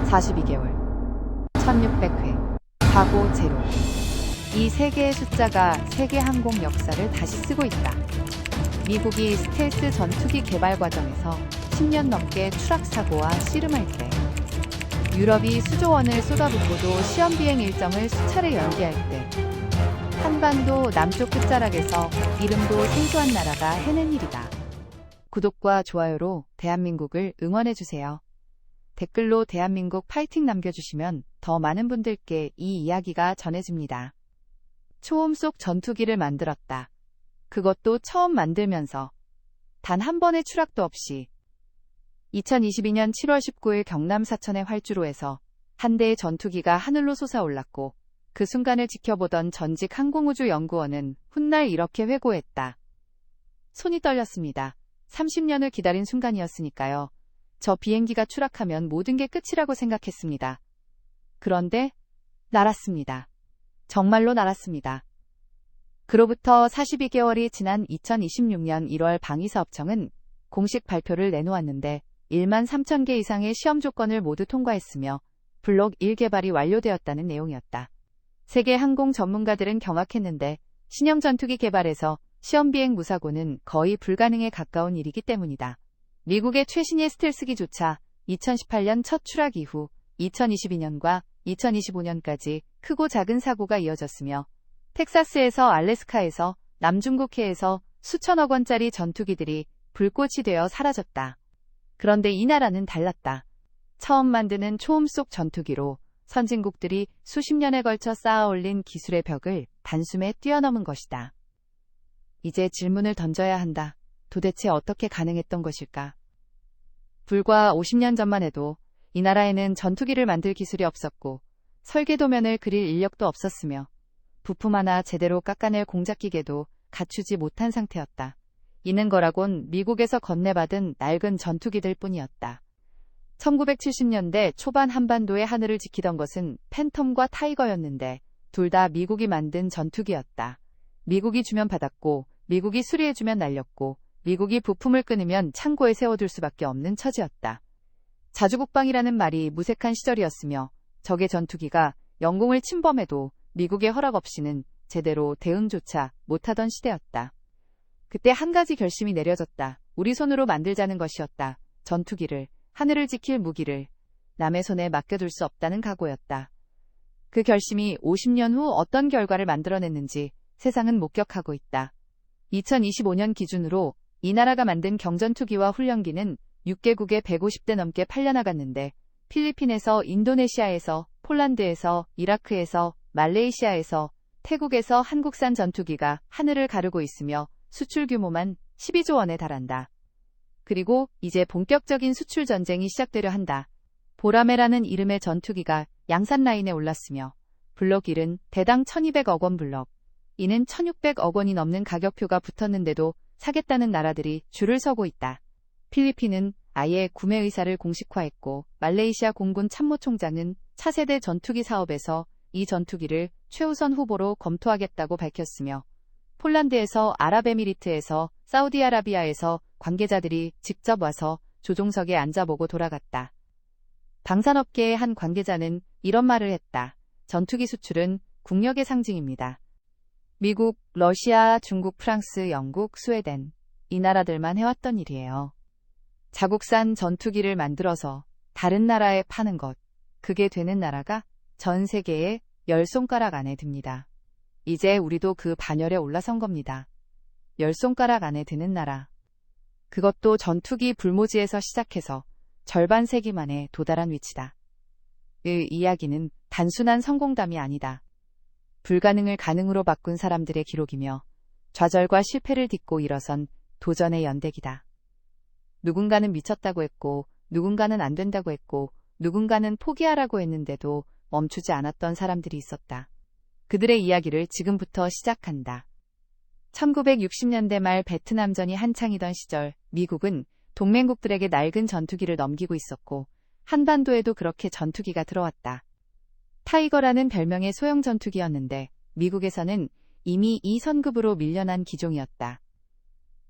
42개월, 1600회, 사고 제로. 이 세 개의 숫자가 세계 항공 역사를 다시 쓰고 있다. 미국이 스텔스 전투기 개발 과정에서 10년 넘게 추락사고와 씨름할 때, 유럽이 수조 원을 쏟아붓고도 시험 비행 일정을 수차례 연기할 때, 한반도 남쪽 끝자락에서 이름도 생소한 나라가 해낸 일이다. 구독과 좋아요로 대한민국을 응원해주세요. 댓글로 대한민국 파이팅 남겨주시면 더 많은 분들께 이 이야기가 전해집니다. 초음 속 전투기를 만들었다. 그것도 처음 만들면서 단 한 번의 추락도 없이. 2022년 7월 19일 경남 사천의 활주로에서 한 대의 전투기가 하늘로 솟아올랐고 그 순간을 지켜보던 전직 항공우주연구원은 훗날 이렇게 회고했다. 손이 떨렸습니다. 30년을 기다린 순간이었으니까요. 저 비행기가 추락하면 모든 게 끝이라고 생각했습니다. 그런데 날았습니다. 정말로 날았습니다. 그로부터 42개월이 지난 2026년 1월 방위사업청은 공식 발표를 내놓았는데 1만 3천 개 이상의 시험 조건을 모두 통과했으며 블록 1 개발이 완료되었다는 내용이었다. 세계 항공 전문가들은 경악했는데 신형 전투기 개발에서 시험 비행 무사고는 거의 불가능에 가까운 일이기 때문이다. 미국의 최신의 스텔스기조차 2018년 첫 추락 이후 2022년과 2025년까지 크고 작은 사고가 이어졌으며 텍사스에서 알래스카에서 남중국해에서 수천억 원짜리 전투기들이 불꽃이 되어 사라졌다. 그런데 이 나라는 달랐다. 처음 만드는 초음 속 전투기로 선진국들이 수십 년에 걸쳐 쌓아 올린 기술의 벽을 단숨에 뛰어넘은 것이다. 이제 질문을 던져야 한다. 도대체 어떻게 가능했던 것일까? 불과 50년 전만 해도 이 나라에는 전투기를 만들 기술이 없었고 설계도면을 그릴 인력도 없었으며 부품 하나 제대로 깎아낼 공작기계도 갖추지 못한 상태였다. 있는 거라곤 미국에서 건네받은 낡은 전투기들 뿐이었다. 1970년대 초반 한반도의 하늘을 지키던 것은 팬텀과 타이거였는데 둘 다 미국이 만든 전투기였다. 미국이 주면 받았고 미국이 수리해주면 날렸고 미국이 부품을 끊으면 창고에 세워둘 수밖에 없는 처지였다. 자주국방이라는 말이 무색한 시절이었으며 적의 전투기가 영공을 침범해도 미국의 허락 없이는 제대로 대응조차 못하던 시대였다. 그때 한 가지 결심이 내려졌다. 우리 손으로 만들자는 것이었다. 전투기를, 하늘을 지킬 무기를 남의 손에 맡겨둘 수 없다는 각오였다. 그 결심이 50년 후 어떤 결과를 만들어냈는지 세상은 목격하고 있다. 2025년 기준으로 이 나라가 만든 경전투기와 훈련기는 6개국에 150대 넘게 팔려나갔는데 필리핀에서, 인도네시아에서, 폴란드에서, 이라크에서, 말레이시아에서, 태국에서 한국산 전투기가 하늘을 가르고 있으며 수출 규모만 12조 원에 달한다. 그리고 이제 본격적인 수출 전쟁이 시작되려 한다. 보라매라는 이름의 전투기가 양산 라인에 올랐으며 블록 1은 대당 1200억 원 블록, 이는 1600억 원이 넘는 가격표가 붙었는데도 사겠다는 나라들이 줄을 서고 있다. 필리핀은 아예 구매 의사를 공식화했고 말레이시아 공군 참모총장은 차세대 전투기 사업에서 이 전투기를 최우선 후보로 검토하겠다고 밝혔으며 폴란드에서, 아랍에미리트에서, 사우디아라비아에서 관계자들이 직접 와서 조종석에 앉아보고 돌아갔다. 방산업계의 한 관계자는 이런 말을 했다. 전투기 수출은 국력의 상징입니다. 미국, 러시아, 중국, 프랑스, 영국, 스웨덴, 이 나라들만 해왔던 일이에요. 자국산 전투기를 만들어서 다른 나라에 파는 것, 그게 되는 나라가 전 세계에 10손가락 안에 듭니다. 이제 우리도 그 반열에 올라선 겁니다. 10손가락 안에 드는 나라. 그것도 전투기 불모지에서 시작해서 절반 세기 만에 도달한 위치다. 이 이야기는 단순한 성공담이 아니다. 불가능을 가능으로 바꾼 사람들의 기록이며 좌절과 실패를 딛고 일어선 도전의 연대기다. 누군가는 미쳤다고 했고 누군가는 안 된다고 했고 누군가는 포기하라고 했는데도 멈추지 않았던 사람들이 있었다. 그들의 이야기를 지금부터 시작한다. 1960년대 말 베트남전이 한창이던 시절 미국은 동맹국들에게 낡은 전투기를 넘기고 있었고 한반도에도 그렇게 전투기가 들어왔다. 타이거라는 별명의 소형 전투기였는데 미국에서는 이미 이 선급으로 밀려난 기종이었다.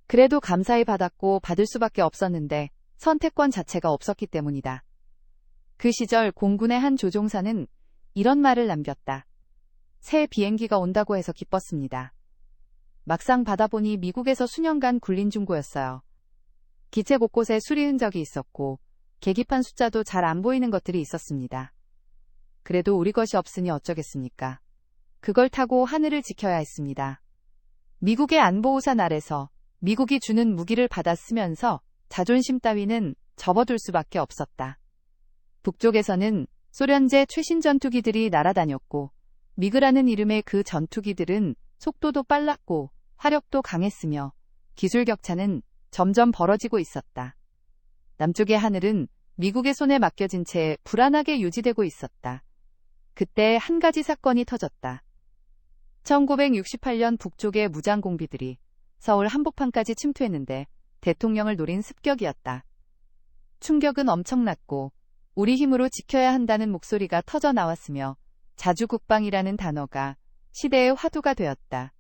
그래도 감사히 받았고 받을 수밖에 없었는데 선택권 자체가 없었기 때문이다. 그 시절 공군의 한 조종사는 이런 말을 남겼다. 새 비행기가 온다고 해서 기뻤습니다. 막상 받아보니 미국에서 수년간 굴린 중고였어요. 기체 곳곳에 수리 흔적이 있었고 계기판 숫자도 잘 안 보이는 것들이 있었습니다. 그래도 우리 것이 없으니 어쩌겠습니까? 그걸 타고 하늘을 지켜야 했습니다. 미국의 안보우산 아래서 미국이 주는 무기를 받아 쓰면서 자존심 따위는 접어둘 수밖에 없었다. 북쪽에서는 소련제 최신 전투기들이 날아다녔고 미그라는 이름의 그 전투기들은 속도도 빨랐고 화력도 강했으며 기술 격차는 점점 벌어지고 있었다. 남쪽의 하늘은 미국의 손에 맡겨진 채 불안하게 유지되고 있었다. 그때 한 가지 사건이 터졌다. 1968년 북쪽의 무장공비들이 서울 한복판까지 침투했는데 대통령을 노린 습격이었다. 충격은 엄청났고 우리 힘으로 지켜야 한다는 목소리가 터져 나왔으며 자주국방이라는 단어가 시대의 화두가 되었다.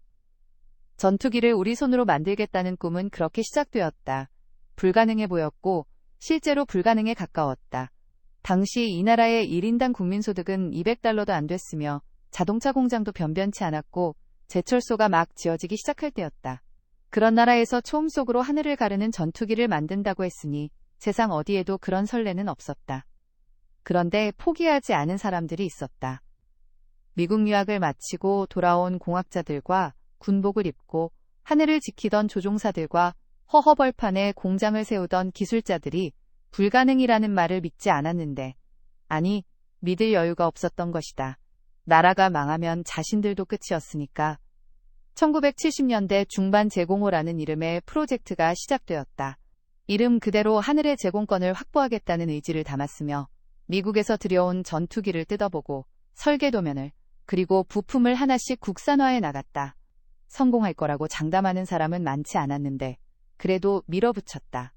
전투기를 우리 손으로 만들겠다는 꿈은 그렇게 시작되었다. 불가능해 보였고 실제로 불가능에 가까웠다. 당시 이 나라의 1인당 국민소득은 $200도 안 됐으며 자동차 공장도 변변치 않았고 제철소가 막 지어지기 시작할 때였다. 그런 나라에서 초음 속으로 하늘을 가르는 전투기를 만든다고 했으니 세상 어디에도 그런 선례는 없었다. 그런데 포기하지 않은 사람들이 있었다. 미국 유학을 마치고 돌아온 공학자들과 군복을 입고 하늘을 지키던 조종사들과 허허벌판에 공장을 세우던 기술자들이 불가능이라는 말을 믿지 않았는데, 아니, 믿을 여유가 없었던 것이다. 나라가 망하면 자신들도 끝이었으니까. 1970년대 중반 제공호라는 이름의 프로젝트가 시작되었다. 이름 그대로 하늘의 제공권을 확보하겠다는 의지를 담았으며 미국에서 들여온 전투기를 뜯어보고 설계도면을 그리고 부품을 하나씩 국산화해 나갔다. 성공할 거라고 장담하는 사람은 많지 않았는데 그래도 밀어붙였다.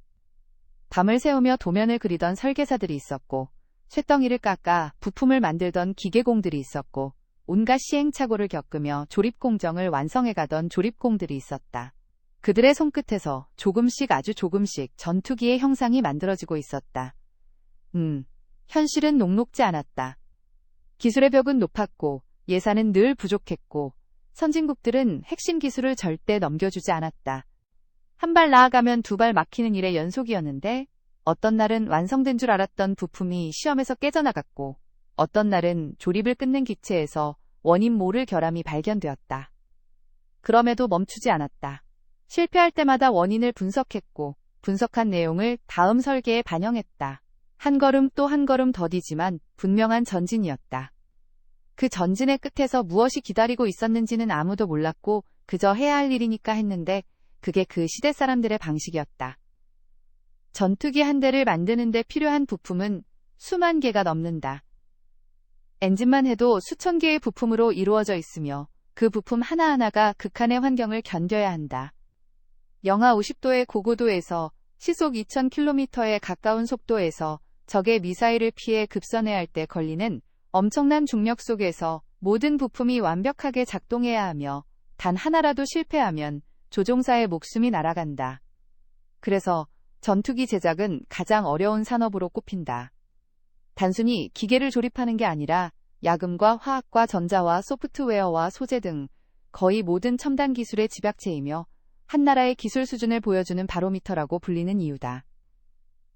밤을 새우며 도면을 그리던 설계사들이 있었고 쇳덩이를 깎아 부품을 만들던 기계공들이 있었고 온갖 시행착오를 겪으며 조립공정을 완성해가던 조립공들이 있었다. 그들의 손끝에서 조금씩 아주 조금씩 전투기의 형상이 만들어지고 있었다. 현실은 녹록지 않았다. 기술의 벽은 높았고 예산은 늘 부족했고 선진국들은 핵심 기술을 절대 넘겨주지 않았다. 한 발 나아가면 두 발 막히는 일의 연속이었는데 어떤 날은 완성된 줄 알았던 부품이 시험에서 깨져나갔고 어떤 날은 조립을 끝낸 기체에서 원인 모를 결함이 발견되었다. 그럼에도 멈추지 않았다. 실패할 때마다 원인을 분석했고 분석한 내용을 다음 설계에 반영했다. 한 걸음 또 한 걸음 더디지만 분명한 전진이었다. 그 전진의 끝에서 무엇이 기다리고 있었는지는 아무도 몰랐고 그저 해야 할 일이니까 했는데 그게 그 시대 사람들의 방식이었다. 전투기 한 대를 만드는 데 필요한 부품은 수만 개가 넘는다. 엔진만 해도 수천 개의 부품으로 이루어져 있으며 그 부품 하나하나가 극한의 환경을 견뎌야 한다. 영하 50도의 고고도에서 시속 2000km에 가까운 속도에서 적의 미사일을 피해 급선해야 할 때 걸리는 엄청난 중력 속에서 모든 부품이 완벽하게 작동해야 하며 단 하나라도 실패하면 조종사의 목숨이 날아간다. 그래서 전투기 제작은 가장 어려운 산업으로 꼽힌다. 단순히 기계를 조립하는 게 아니라 야금과 화학과 전자와 소프트웨어와 소재 등 거의 모든 첨단 기술의 집약체이며 한 나라의 기술 수준을 보여주는 바로미터라고 불리는 이유다.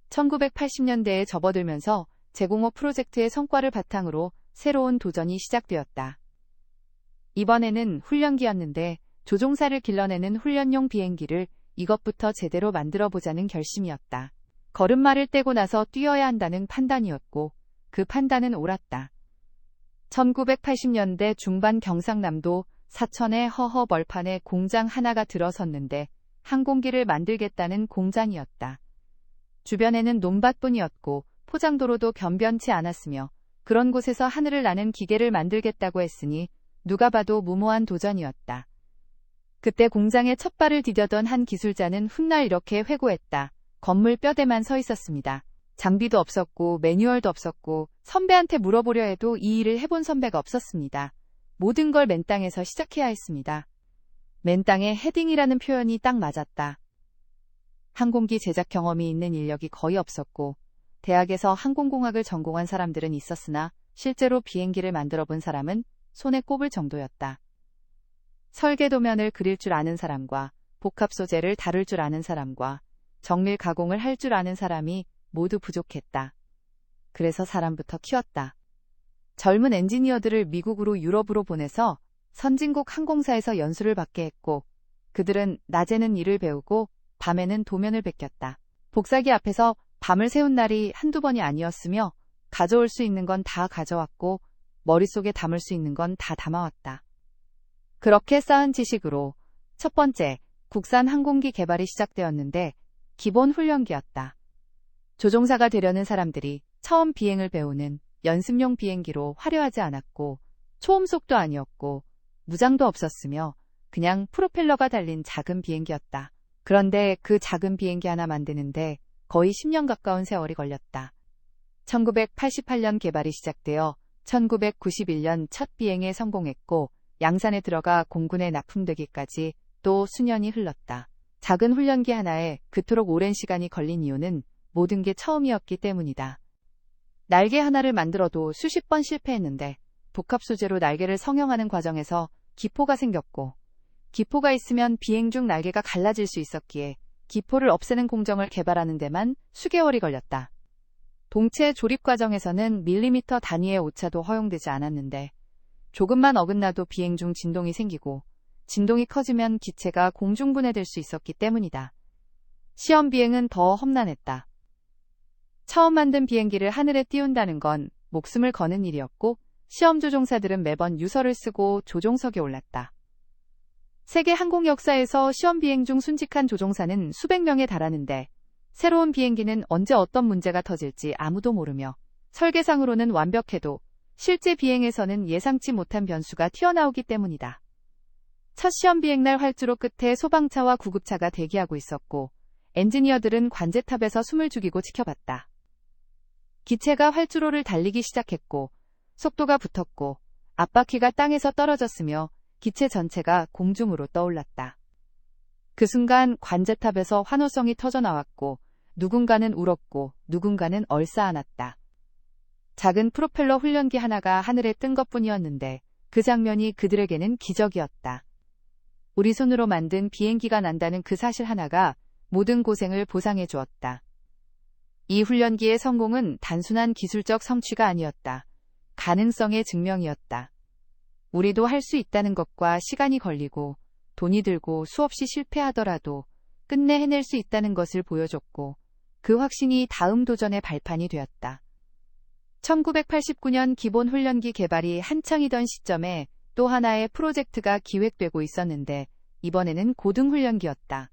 1980년대에 접어들면서 제공호 프로젝트의 성과를 바탕으로 새로운 도전이 시작되었다. 이번에는 훈련기였는데 조종사를 길러내는 훈련용 비행기를 이것부터 제대로 만들어보자는 결심이었다. 걸음마를 떼고 나서 뛰어야 한다는 판단이었고 그 판단은 옳았다. 1980년대 중반 경상남도 사천의 허허벌판에 공장 하나가 들어섰는데 항공기를 만들겠다는 공장이었다. 주변에는 논밭뿐이었고 포장도로도 변변치 않았으며 그런 곳에서 하늘을 나는 기계를 만들겠다고 했으니 누가 봐도 무모한 도전이었다. 그때 공장에 첫 발을 디뎌던 한 기술자는 훗날 이렇게 회고했다. 건물 뼈대만 서 있었습니다. 장비도 없었고 매뉴얼도 없었고 선배한테 물어보려 해도 이 일을 해본 선배가 없었습니다. 모든 걸 맨 땅에서 시작해야 했습니다. 맨 땅에 헤딩이라는 표현이 딱 맞았다. 항공기 제작 경험이 있는 인력이 거의 없었고 대학에서 항공공학을 전공한 사람들은 있었으나 실제로 비행기를 만들어 본 사람은 손에 꼽을 정도였다. 설계 도면을 그릴 줄 아는 사람과 복합 소재를 다룰 줄 아는 사람과 정밀 가공을 할 줄 아는 사람이 모두 부족했다. 그래서 사람부터 키웠다. 젊은 엔지니어들을 미국으로 유럽으로 보내서 선진국 항공사에서 연수를 받게 했고, 그들은 낮에는 일을 배우고 밤에는 도면을 베꼈다. 복사기 앞에서 밤을 새운 날이 한두 번이 아니었으며 가져올 수 있는 건 다 가져왔고 머릿속에 담을 수 있는 건 다 담아왔다. 그렇게 쌓은 지식으로 첫 번째 국산 항공기 개발이 시작되었는데 기본 훈련기였다. 조종사가 되려는 사람들이 처음 비행을 배우는 연습용 비행기로 화려하지 않았고 초음속도 아니었고 무장도 없었으며 그냥 프로펠러가 달린 작은 비행기였다. 그런데 그 작은 비행기 하나 만드는데 거의 10년 가까운 세월이 걸렸다. 1988년 개발이 시작되어 1991년 첫 비행에 성공했고 양산에 들어가 공군에 납품되기까지 또 수년이 흘렀다. 작은 훈련기 하나에 그토록 오랜 시간이 걸린 이유는 모든 게 처음이었기 때문이다. 날개 하나를 만들어도 수십 번 실패했는데 복합 소재로 날개를 성형하는 과정에서 기포가 생겼고 기포가 있으면 비행 중 날개가 갈라질 수 있었기에 기포를 없애는 공정을 개발하는 데만 수개월이 걸렸다. 동체 조립 과정에서는 밀리미터 단위의 오차도 허용되지 않았는데 조금만 어긋나도 비행 중 진동이 생기고 진동이 커지면 기체가 공중분해될 수 있었기 때문이다. 시험 비행은 더 험난했다. 처음 만든 비행기를 하늘에 띄운다는 건 목숨을 거는 일이었고 시험 조종사들은 매번 유서를 쓰고 조종석에 올랐다. 세계 항공 역사에서 시험 비행 중 순직한 조종사는 수백 명에 달하는데 새로운 비행기는 언제 어떤 문제가 터질지 아무도 모르며 설계상으로는 완벽해도 실제 비행에서는 예상치 못한 변수가 튀어나오기 때문이다. 첫 시험 비행날 활주로 끝에 소방차와 구급차가 대기하고 있었고 엔지니어들은 관제탑에서 숨을 죽이고 지켜봤다. 기체가 활주로를 달리기 시작했고 속도가 붙었고 앞바퀴가 땅에서 떨어졌으며 기체 전체가 공중으로 떠올랐다. 그 순간 관제탑에서 환호성이 터져나왔고 누군가는 울었고 누군가는 얼싸안았다. 작은 프로펠러 훈련기 하나가 하늘에 뜬 것뿐이었는데 그 장면이 그들에게는 기적이었다. 우리 손으로 만든 비행기가 난다는 그 사실 하나가 모든 고생을 보상해 주었다. 이 훈련기의 성공은 단순한 기술적 성취가 아니었다. 가능성의 증명이었다. 우리도 할 수 있다는 것과 시간이 걸리고 돈이 들고 수없이 실패하더라도 끝내 해낼 수 있다는 것을 보여줬고 그 확신이 다음 도전의 발판이 되었다. 1989년 기본 훈련기 개발이 한창이던 시점에 또 하나의 프로젝트가 기획되고 있었는데 이번에는 고등 훈련기였다.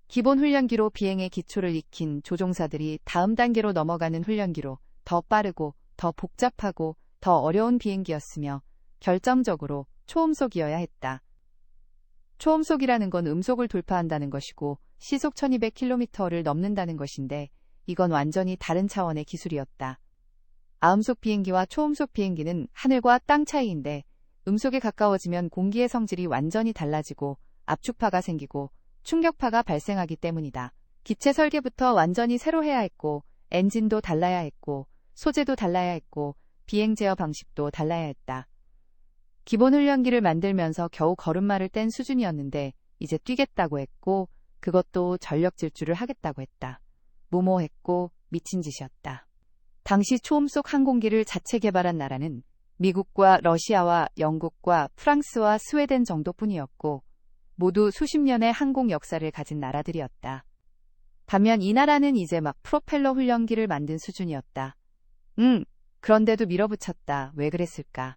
기본 훈련기로 비행의 기초를 익힌 조종사들이 다음 단계로 넘어가는 훈련기로 더 빠르고 더 복잡하고 더 어려운 비행기였으며 결정적으로 초음속이어야 했다. 초음속이라는 건 음속을 돌파한다는 것이고 시속 1200km를 넘는다는 것인데 이건 완전히 다른 차원의 기술이었다. 아음속 비행기와 초음속 비행기는 하늘과 땅 차이인데 음속에 가까워지면 공기의 성질이 완전히 달라지고 압축파가 생기고 충격파가 발생하기 때문이다. 기체 설계부터 완전히 새로 해야 했고 엔진도 달라야 했고 소재도 달라야 했고 비행 제어 방식도 달라야 했다. 기본 훈련기를 만들면서 겨우 걸음마를 뗀 수준이었는데 이제 뛰겠다고 했고 그것도 전력 질주를 하겠다고 했다. 무모했고 미친 짓이었다. 당시 초음속 항공기를 자체 개발한 나라는 미국과 러시아와 영국과 프랑스와 스웨덴 정도뿐이었고 모두 수십 년의 항공 역사를 가진 나라들이었다. 반면 이 나라는 이제 막 프로펠러 훈련기를 만든 수준이었다. 그런데도 밀어붙였다. 왜 그랬을까?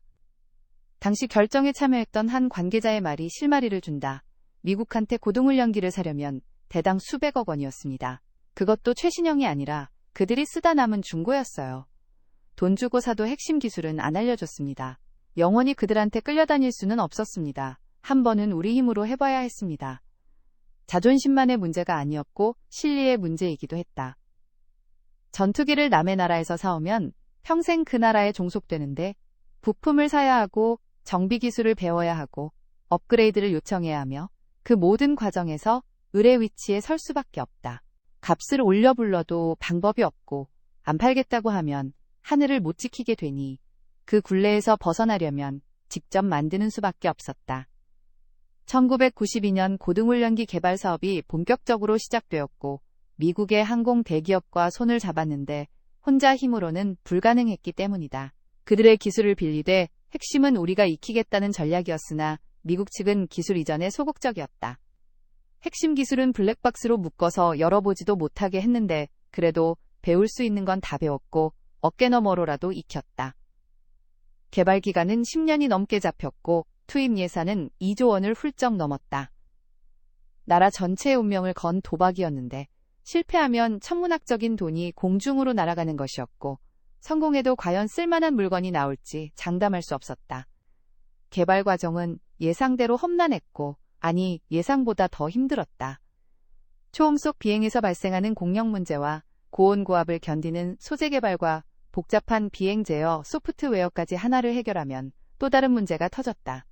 당시 결정에 참여했던 한 관계자의 말이 실마리를 준다. 미국한테 고등훈련기를 사려면 대당 수백억 원이었습니다. 그것도 최신형이 아니라 그들이 쓰다 남은 중고였어요. 돈 주고 사도 핵심 기술은 안 알려줬습니다. 영원히 그들한테 끌려다닐 수는 없었습니다. 한 번은 우리 힘으로 해봐야 했습니다. 자존심만의 문제가 아니었고 실리의 문제이기도 했다. 전투기를 남의 나라에서 사오면 평생 그 나라에 종속되는데 부품을 사야 하고 정비 기술을 배워야 하고 업그레이드를 요청해야 하며 그 모든 과정에서 을의 위치에 설 수밖에 없다. 값을 올려 불러도 방법이 없고 안 팔겠다고 하면 하늘을 못 지키게 되니 그 굴레에서 벗어나려면 직접 만드는 수밖에 없었다. 1992년 고등훈련기 개발 사업이 본격적으로 시작되었고 미국의 항공 대기업과 손을 잡았는데 혼자 힘으로는 불가능했기 때문이다. 그들의 기술을 빌리되 핵심은 우리가 익히겠다는 전략이었으나 미국 측은 기술 이전에 소극적이었다. 핵심 기술은 블랙박스로 묶어서 열어보지도 못하게 했는데 그래도 배울 수 있는 건 다 배웠고 어깨너머로라도 익혔다. 개발 기간은 10년이 넘게 잡혔고 투입 예산은 2조 원을 훌쩍 넘었다. 나라 전체의 운명을 건 도박이었는데 실패하면 천문학적인 돈이 공중으로 날아가는 것이었고 성공해도 과연 쓸만한 물건이 나올지 장담할 수 없었다. 개발 과정은 예상대로 험난했고 아니 예상보다 더 힘들었다. 초음속 비행에서 발생하는 공력 문제와 고온고압을 견디는 소재 개발과 복잡한 비행 제어 소프트웨어까지 하나를 해결하면 또 다른 문제가 터졌다.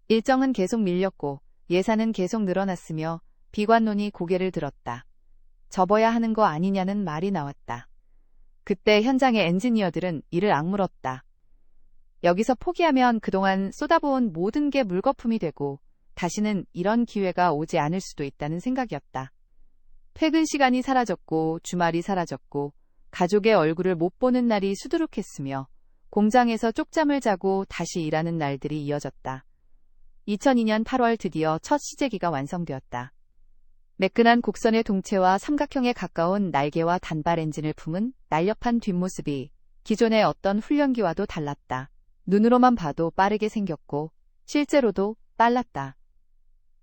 일정은 계속 밀렸고 예산은 계속 늘어났으며 비관론이 고개를 들었다. 접어야 하는 거 아니냐는 말이 나왔다. 그때 현장의 엔지니어들은 이를 악물었다. 여기서 포기하면 그동안 쏟아부은 모든 게 물거품이 되고 다시는 이런 기회가 오지 않을 수도 있다는 생각이었다. 퇴근 시간이 사라졌고 주말이 사라졌고 가족의 얼굴을 못 보는 날이 수두룩했으며 공장에서 쪽잠을 자고 다시 일하는 날들이 이어졌다. 2002년 8월 드디어 첫 시제기가 완성되었다. 매끈한 곡선의 동체와 삼각형에 가까운 날개와 단발 엔진을 품은 날렵한 뒷모습이 기존의 어떤 훈련기와도 달랐다. 눈으로만 봐도 빠르게 생겼고 실제로도 빨랐다.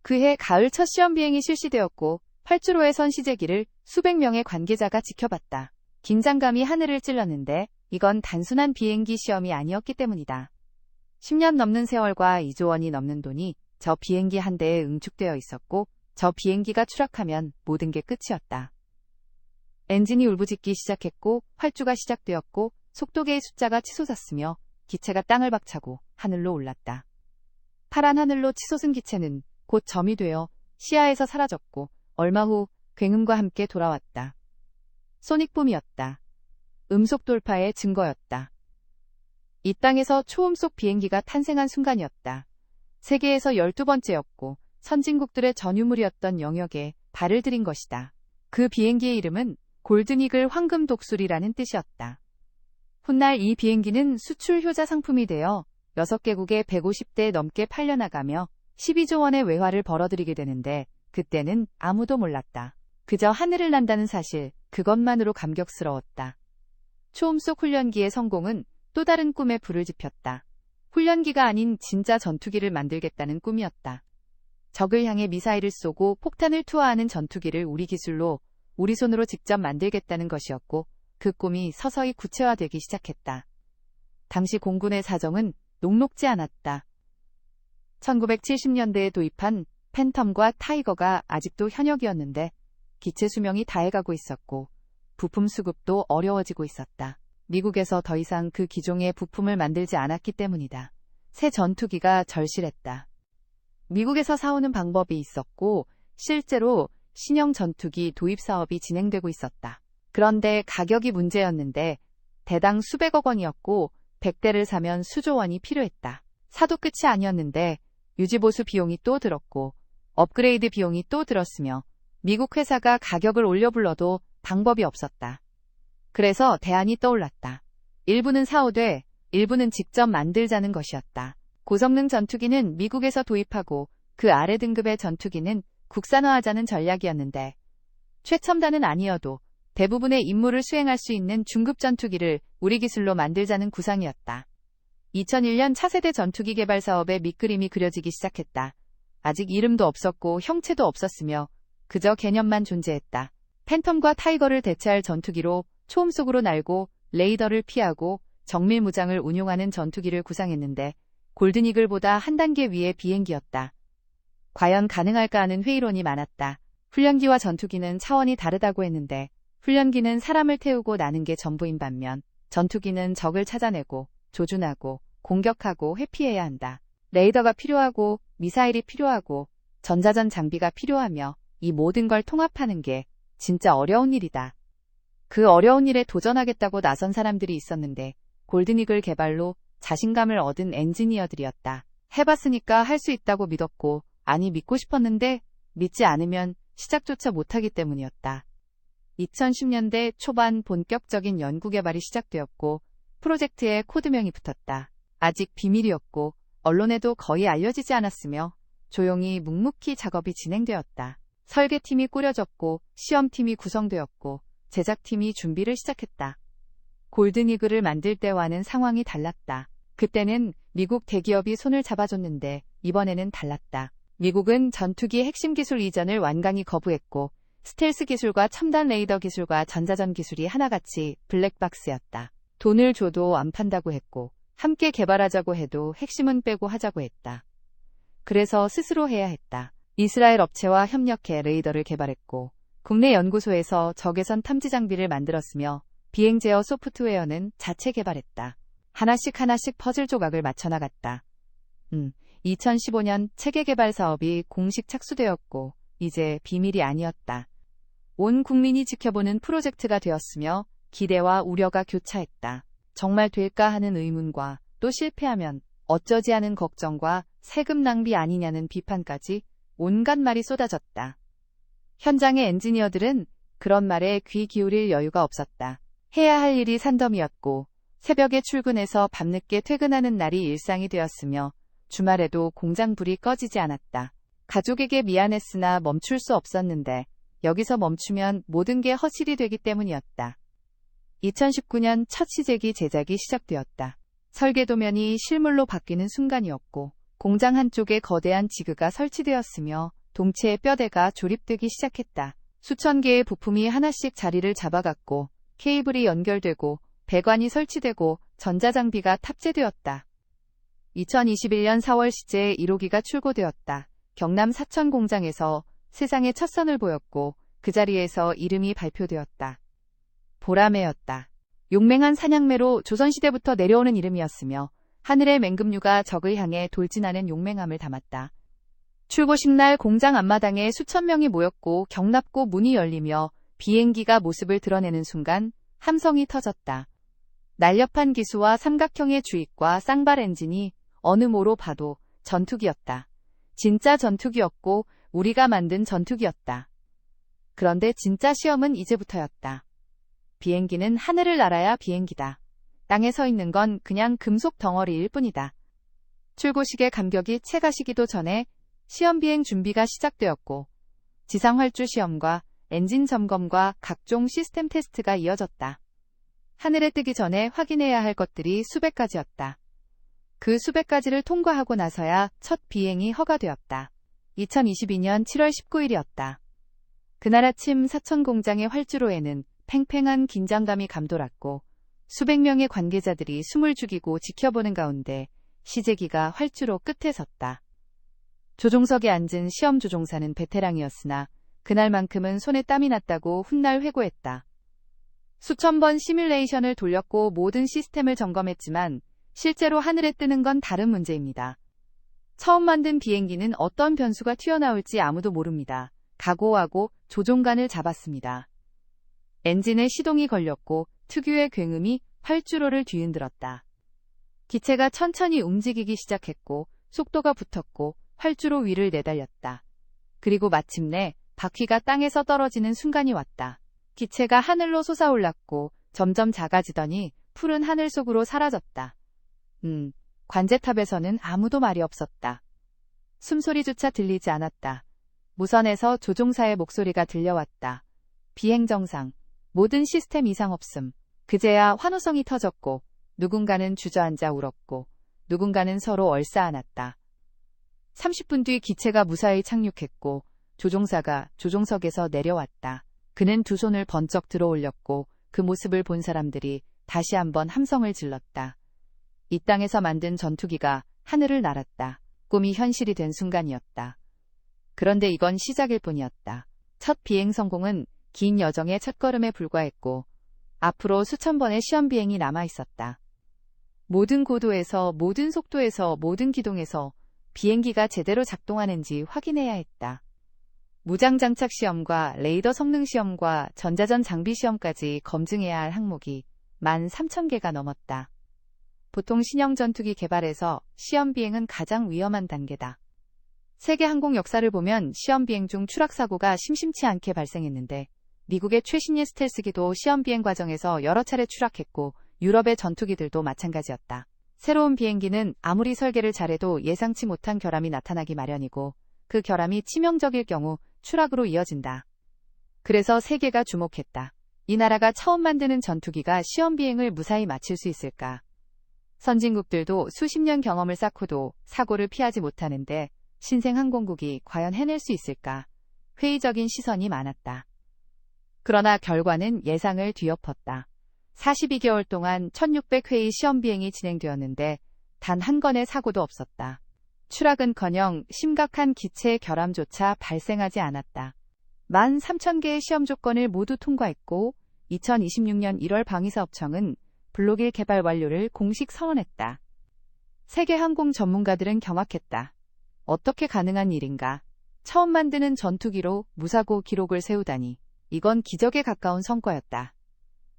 그해 가을 첫 시험 비행이 실시되었고 활주로에 선 시제기를 수백 명의 관계자가 지켜봤다. 긴장감이 하늘을 찔렀는데 이건 단순한 비행기 시험이 아니었기 때문이다. 10년 넘는 세월과 2조 원이 넘는 돈이 저 비행기 한 대에 응축되어 있었고 저 비행기가 추락하면 모든 게 끝이었다. 엔진이 울부짖기 시작했고 활주가 시작되었고 속도계의 숫자가 치솟았으며 기체가 땅을 박차고 하늘로 올랐다. 파란 하늘로 치솟은 기체는 곧 점이 되어 시야에서 사라졌고 얼마 후 굉음과 함께 돌아왔다. 소닉붐이었다. 음속 돌파의 증거였다. 이 땅에서 초음속 비행기가 탄생한 순간이었다. 세계에서 12번째였고 선진국들의 전유물이었던 영역에 발을 들인 것이다. 그 비행기의 이름은 골든이글 황금 독수리라는 뜻이었다. 훗날 이 비행기는 수출 효자 상품이 되어 6개국에 150대 넘게 팔려나가며 12조 원의 외화를 벌어들이게 되는데 그때는 아무도 몰랐다. 그저 하늘을 난다는 사실, 그것만으로 감격스러웠다. 초음속 훈련기의 성공은 또 다른 꿈에 불을 지폈다. 훈련기가 아닌 진짜 전투기를 만들겠다는 꿈이었다. 적을 향해 미사일을 쏘고 폭탄을 투하하는 전투기를 우리 기술로, 우리 손으로 직접 만들겠다는 것이었고 그 꿈이 서서히 구체화되기 시작했다. 당시 공군의 사정은 녹록지 않았다. 1970년대에 도입한 팬텀과 타이거가 아직도 현역이었는데 기체 수명이 다해가고 있었고 부품 수급도 어려워지고 있었다. 미국에서 더 이상 그 기종의 부품을 만들지 않았기 때문이다. 새 전투기가 절실했다. 미국에서 사오는 방법이 있었고 실제로 신형 전투기 도입 사업이 진행되고 있었다. 그런데 가격이 문제였는데 대당 수백억 원이었고 100대를 사면 수조 원이 필요했다. 사도 끝이 아니었는데 유지보수 비용이 또 들었고 업그레이드 비용이 또 들었으며 미국 회사가 가격을 올려 불러도 방법이 없었다. 그래서 대안이 떠올랐다. 일부는 사오되 일부는 직접 만들자는 것이었다. 고성능 전투기는 미국에서 도입하고 그 아래 등급의 전투기는 국산화하자는 전략이었는데 최첨단은 아니어도 대부분의 임무를 수행할 수 있는 중급 전투기를 우리 기술로 만들자는 구상이었다. 2001년 차세대 전투기 개발 사업의 밑그림이 그려지기 시작했다. 아직 이름도 없었고 형체도 없었으며 그저 개념만 존재했다. 팬텀과 타이거를 대체할 전투기로 초음속으로 날고 레이더를 피하고 정밀 무장을 운용하는 전투기를 구상했는데 골든이글보다 한 단계 위의 비행기였다. 과연 가능할까 하는 회의론이 많았다. 훈련기와 전투기는 차원이 다르다고 했는데 훈련기는 사람을 태우고 나는 게 전부인 반면 전투기는 적을 찾아내고 조준하고 공격하고 회피해야 한다. 레이더가 필요하고 미사일이 필요하고 전자전 장비가 필요하며 이 모든 걸 통합하는 게 진짜 어려운 일이다. 그 어려운 일에 도전하겠다고 나선 사람들이 있었는데 골든이글 개발로 자신감을 얻은 엔지니어들이었다. 해봤으니까 할 수 있다고 믿었고, 아니 믿고 싶었는데 믿지 않으면 시작조차 못하기 때문이었다. 2010년대 초반 본격적인 연구개발이 시작되었고 프로젝트에 코드명이 붙었다. 아직 비밀이었고 언론에도 거의 알려지지 않았으며 조용히 묵묵히 작업이 진행되었다. 설계팀이 꾸려졌고 시험팀이 구성되었고 제작팀이 준비를 시작했다. 골든이글을 만들 때와는 상황이 달랐다. 그때는 미국 대기업이 손을 잡아줬는데 이번에는 달랐다. 미국은 전투기 핵심 기술 이전을 완강히 거부했고 스텔스 기술과 첨단 레이더 기술과 전자전 기술이 하나같이 블랙박스였다. 돈을 줘도 안 판다고 했고 함께 개발하자고 해도 핵심은 빼고 하자고 했다. 그래서 스스로 해야 했다. 이스라엘 업체와 협력해 레이더를 개발했고 국내 연구소에서 적외선 탐지 장비를 만들었으며 비행 제어 소프트웨어는 자체 개발했다. 하나씩 퍼즐 조각을 맞춰나갔다. 2015년 체계 개발 사업이 공식 착수되었고 이제 비밀이 아니었다. 온 국민이 지켜보는 프로젝트가 되었으며 기대와 우려가 교차했다. 정말 될까 하는 의문과 또 실패하면 어쩌지 하는 걱정과 세금 낭비 아니냐는 비판까지 온갖 말이 쏟아졌다. 현장의 엔지니어들은 그런 말에 귀 기울일 여유가 없었다. 해야 할 일이 산더미였고 새벽에 출근해서 밤늦게 퇴근하는 날이 일상이 되었으며 주말에도 공장 불이 꺼지지 않았다. 가족에게 미안했으나 멈출 수 없었는데 여기서 멈추면 모든 게 허실이 되기 때문이었다. 2019년 첫 시제기 제작이 시작되었다. 설계 도면이 실물로 바뀌는 순간이었고 공장 한쪽에 거대한 지그가 설치되었으며 동체의 뼈대가 조립되기 시작했다. 수천 개의 부품이 하나씩 자리를 잡아갔고 케이블이 연결되고 배관이 설치되고 전자장비가 탑재되었다. 2021년 4월 시제 1호기가 출고되었다. 경남 사천 공장에서 세상에 첫 선을 보였고 그 자리에서 이름이 발표되었다. 보라매였다. 용맹한 사냥매로 조선시대부터 내려오는 이름이었으며 하늘의 맹금류가 적을 향해 돌진하는 용맹함을 담았다. 출고식 날 공장 앞마당에 수천 명이 모였고 경납고 문이 열리며 비행기가 모습을 드러내는 순간 함성이 터졌다. 날렵한 기수와 삼각형의 주익과 쌍발 엔진이 어느 모로 봐도 전투기였다. 진짜 전투기였고 우리가 만든 전투기였다. 그런데 진짜 시험은 이제부터였다. 비행기는 하늘을 날아야 비행기다. 땅에 서 있는 건 그냥 금속 덩어리일 뿐이다. 출고식의 감격이 채가시기도 전에 시험 비행 준비가 시작되었고 지상 활주 시험과 엔진 점검과 각종 시스템 테스트가 이어졌다. 하늘에 뜨기 전에 확인해야 할 것들이 수백 가지였다. 그 수백 가지를 통과하고 나서야 첫 비행이 허가되었다. 2022년 7월 19일이었다. 그날 아침 사천 공장의 활주로에는 팽팽한 긴장감이 감돌았고 수백 명의 관계자들이 숨을 죽이고 지켜보는 가운데 시제기가 활주로 끝에 섰다. 조종석에 앉은 시험 조종사는 베테랑이었으나 그날만큼은 손에 땀이 났다고 훗날 회고했다. 수천 번 시뮬레이션을 돌렸고 모든 시스템을 점검했지만 실제로 하늘에 뜨는 건 다른 문제입니다. 처음 만든 비행기는 어떤 변수가 튀어나올지 아무도 모릅니다. 각오하고 조종관을 잡았습니다. 엔진에 시동이 걸렸고 특유의 굉음이 활주로를 뒤흔들었다. 기체가 천천히 움직이기 시작했고 속도가 붙었고 활주로 위를 내달렸다. 그리고 마침내 바퀴가 땅에서 떨어지는 순간이 왔다. 기체가 하늘로 솟아올랐고 점점 작아지더니 푸른 하늘 속으로 사라졌다. 관제탑에서는 아무도 말이 없었다. 숨소리조차 들리지 않았다. 무선에서 조종사의 목소리가 들려왔다. 비행 정상. 모든 시스템 이상 없음. 그제야 환호성이 터졌고 누군가는 주저앉아 울었고 누군가는 서로 얼싸안았다. 30분 뒤 기체가 무사히 착륙했고 조종사가 조종석에서 내려왔다. 그는 두 손을 번쩍 들어 올렸고 그 모습을 본 사람들이 다시 한번 함성을 질렀다. 이 땅에서 만든 전투기가 하늘을 날았다. 꿈이 현실이 된 순간이었다. 그런데 이건 시작일 뿐이었다. 첫 비행 성공은 긴 여정의 첫걸음에 불과했고 앞으로 수천 번의 시험 비행이 남아 있었다. 모든 고도에서, 모든 속도에서, 모든 기동에서 비행기가 제대로 작동하는지 확인해야 했다. 무장 장착 시험과 레이더 성능 시험과 전자전 장비 시험까지 검증해야 할 항목이 13,000개가 넘었다. 보통 신형 전투기 개발에서 시험 비행은 가장 위험한 단계다. 세계 항공 역사를 보면 시험 비행 중 추락 사고가 심심치 않게 발생했는데 미국의 최신의 스텔스기도 시험 비행 과정에서 여러 차례 추락했고 유럽의 전투기들도 마찬가지였다. 새로운 비행기는 아무리 설계를 잘해도 예상치 못한 결함이 나타나기 마련이고 그 결함이 치명적일 경우 추락으로 이어진다. 그래서 세계가 주목했다. 이 나라가 처음 만드는 전투기가 시험 비행을 무사히 마칠 수 있을까? 선진국들도 수십 년 경험을 쌓고도 사고를 피하지 못하는데 신생 항공국이 과연 해낼 수 있을까? 회의적인 시선이 많았다. 그러나 결과는 예상을 뒤엎었다. 42개월 동안 1600회의 시험 비행이 진행되었는데 단 한 건의 사고도 없었다. 추락은커녕 심각한 기체 결함조차 발생하지 않았다. 13,000개의 시험 조건을 모두 통과했고 2026년 1월 방위사업청은 블록 1 개발 완료를 공식 선언했다. 세계 항공 전문가들은 경악했다. 어떻게 가능한 일인가? 처음 만드는 전투기로 무사고 기록을 세우다니. 이건 기적에 가까운 성과였다.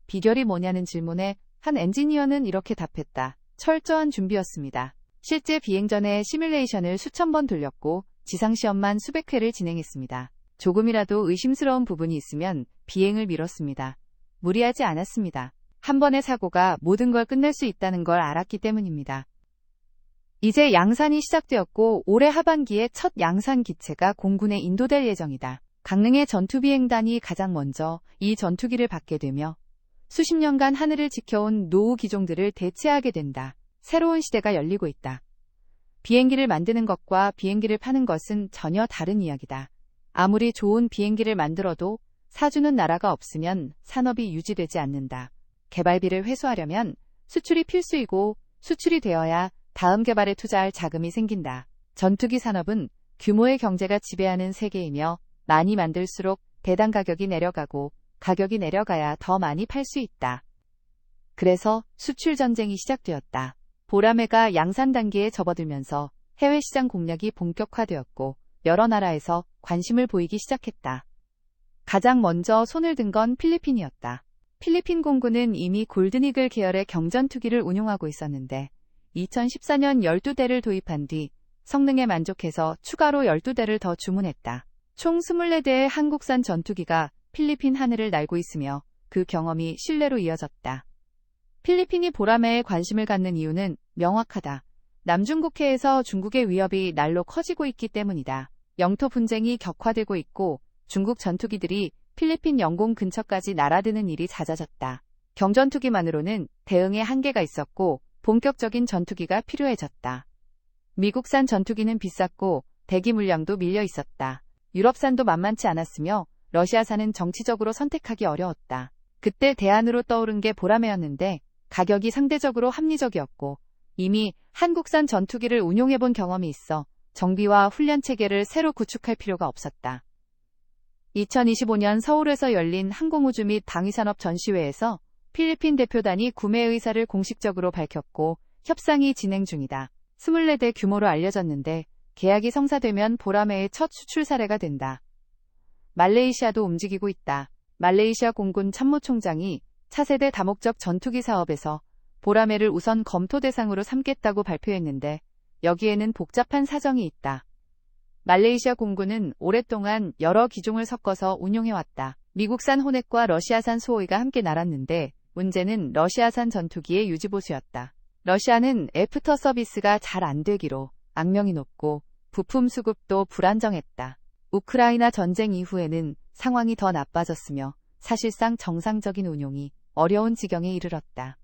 비결이 뭐냐는 질문에 한 엔지니어는 이렇게 답했다. 철저한 준비였습니다. 실제 비행 전에 시뮬레이션을 수천 번 돌렸고 지상시험만 수백 회를 진행했습니다. 조금이라도 의심스러운 부분이 있으면 비행을 미뤘습니다. 무리하지 않았습니다. 한 번의 사고가 모든 걸 끝낼 수 있다는 걸 알았기 때문입니다. 이제 양산이 시작되었고 올해 하반기에 첫 양산 기체가 공군에 인도될 예정이다. 강릉의 전투비행단이 가장 먼저 이 전투기를 받게 되며 수십 년간 하늘을 지켜온 노후 기종들을 대체하게 된다. 새로운 시대가 열리고 있다. 비행기를 만드는 것과 비행기를 파는 것은 전혀 다른 이야기다. 아무리 좋은 비행기를 만들어도 사주는 나라가 없으면 산업이 유지되지 않는다. 개발비를 회수하려면 수출이 필수이고 수출이 되어야 다음 개발에 투자할 자금이 생긴다. 전투기 산업은 규모의 경제가 지배하는 세계이며 많이 만들수록 배당 가격이 내려가고 가격이 내려가야 더 많이 팔 수 있다. 그래서 수출 전쟁이 시작되었다. 보라매가 양산 단계에 접어들면서 해외 시장 공략이 본격화되었고 여러 나라에서 관심을 보이기 시작했다. 가장 먼저 손을 든 건 필리핀이었다. 필리핀 공군은 이미 골든이글 계열의 경전투기를 운용하고 있었는데 2014년 12대를 도입한 뒤 성능에 만족해서 추가로 12대를 더 주문했다. 총 24대의 한국산 전투기가 필리핀 하늘을 날고 있으며 그 경험이 신뢰로 이어졌다. 필리핀이 보라매에 관심을 갖는 이유는 명확하다. 남중국해에서 중국의 위협이 날로 커지고 있기 때문이다. 영토 분쟁이 격화되고 있고 중국 전투기들이 필리핀 영공 근처까지 날아드는 일이 잦아졌다. 경전투기만으로는 대응에 한계가 있었고 본격적인 전투기가 필요해졌다. 미국산 전투기는 비쌌고 대기 물량도 밀려 있었다. 유럽산도 만만치 않았으며 러시아산은 정치적으로 선택하기 어려웠다. 그때 대안으로 떠오른 게 보라매였는데 가격이 상대적으로 합리적이었고 이미 한국산 전투기를 운용해본 경험이 있어 정비와 훈련 체계를 새로 구축할 필요가 없었다. 2025년 서울에서 열린 항공우주 및 방위산업 전시회에서 필리핀 대표단이 구매 의사를 공식적으로 밝혔고 협상이 진행 중이다. 24대 규모로 알려졌는데 계약이 성사되면 보라매의 첫 수출 사례가 된다. 말레이시아도 움직이고 있다. 말레이시아 공군 참모총장이 차세대 다목적 전투기 사업에서 보라매를 우선 검토 대상으로 삼겠다고 발표했는데 여기에는 복잡한 사정이 있다. 말레이시아 공군은 오랫동안 여러 기종을 섞어서 운용해왔다. 미국산 호넷과 러시아산 수호이가 함께 날았는데 문제는 러시아산 전투기의 유지보수였다. 러시아는 애프터 서비스가 잘 안 되기로 악명이 높고 부품 수급도 불안정했다. 우크라이나 전쟁 이후에는 상황이 더 나빠졌으며 사실상 정상적인 운용이 어려운 지경에 이르렀다.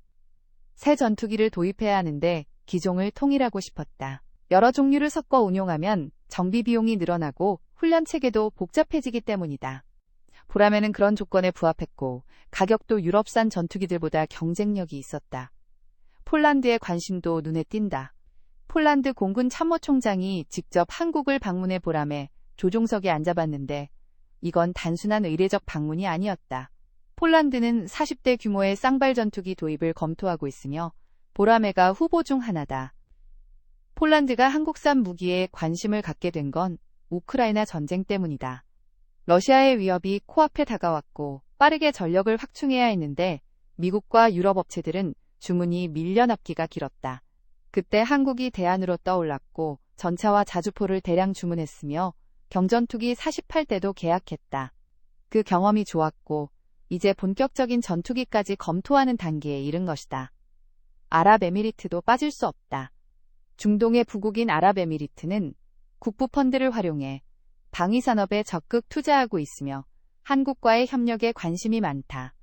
새 전투기를 도입해야 하는데 기종을 통일하고 싶었다. 여러 종류를 섞어 운용하면 정비 비용이 늘어나고 훈련 체계도 복잡해지기 때문이다. 보라매는 그런 조건에 부합했고 가격도 유럽산 전투기들보다 경쟁력이 있었다. 폴란드의 관심도 눈에 띈다. 폴란드 공군 참모총장이 직접 한국을 방문해 보라매 조종석에 앉아봤는데 이건 단순한 의례적 방문이 아니었다. 폴란드는 40대 규모의 쌍발 전투기 도입을 검토하고 있으며 보라매가 후보 중 하나다. 폴란드가 한국산 무기에 관심을 갖게 된 건 우크라이나 전쟁 때문이다. 러시아의 위협이 코앞에 다가왔고 빠르게 전력을 확충해야 했는데 미국과 유럽 업체들은 주문이 밀려납기가 길었다. 그때 한국이 대안으로 떠올랐고 전차와 자주포를 대량 주문했으며 경전투기 48대도 계약했다. 그 경험이 좋았고 이제 본격적인 전투기까지 검토하는 단계에 이른 것이다. 아랍에미리트도 빠질 수 없다. 중동의 부국인 아랍에미리트는 국부 펀드를 활용해 방위산업에 적극 투자하고 있으며 한국과의 협력에 관심이 많다.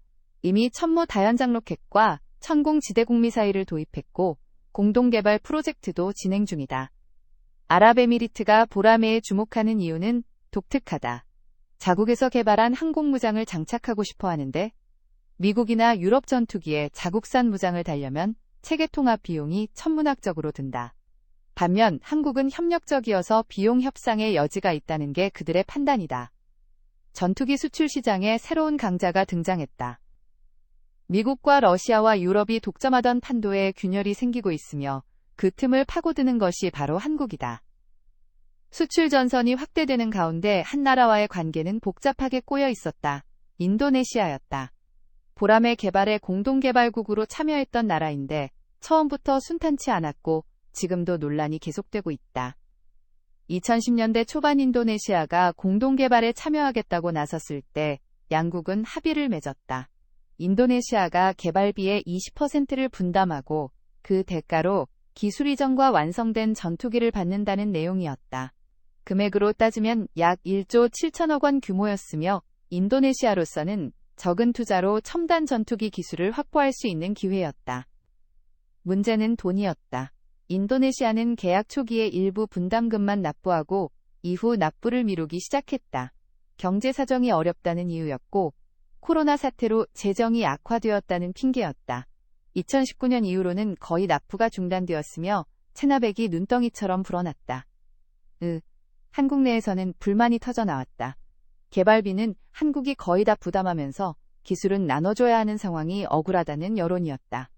이미 천무 다연장 로켓과 천공 지대공 미사일을 도입했고 공동개발 프로젝트도 진행 중이다. 아랍에미리트가 보라매에 주목하는 이유는 독특하다. 자국에서 개발한 항공무장을 장착하고 싶어 하는데 미국이나 유럽 전투기에 자국산 무장을 달려면 체계 통합 비용이 천문학적으로 든다. 반면 한국은 협력적이어서 비용 협상의 여지가 있다는 게 그들의 판단이다. 전투기 수출 시장에 새로운 강자가 등장했다. 미국과 러시아와 유럽이 독점하던 판도에 균열이 생기고 있으며 그 틈을 파고드는 것이 바로 한국이다. 수출 전선이 확대되는 가운데 한 나라와의 관계는 복잡하게 꼬여 있었다. 인도네시아였다. 보라매 개발의 공동개발국으로 참여했던 나라인데 처음부터 순탄치 않았고 지금도 논란이 계속되고 있다. 2010년대 초반 인도네시아가 공동개발에 참여하겠다고 나섰을 때 양국은 합의를 맺었다. 인도네시아가 개발비의 20%를 분담하고 그 대가로 기술 이전과 완성된 전투기를 받는다는 내용이었다. 금액으로 따지면 약 1조 7천억 원 규모였으며 인도네시아로서는 적은 투자로 첨단 전투기 기술을 확보할 수 있는 기회였다. 문제는 돈이었다. 인도네시아는 계약 초기에 일부 분담금만 납부하고 이후 납부를 미루기 시작했다. 경제 사정이 어렵다는 이유였고 코로나 사태로 재정이 악화되었다는 핑계였다. 2019년 이후로는 거의 납부가 중단되었으며 체납액이 눈덩이처럼 불어났다. 한국 내에서는 불만이 터져나왔다. 개발비는 한국이 거의 다 부담하면서 기술은 나눠줘야 하는 상황이 억울하다는 여론이었다.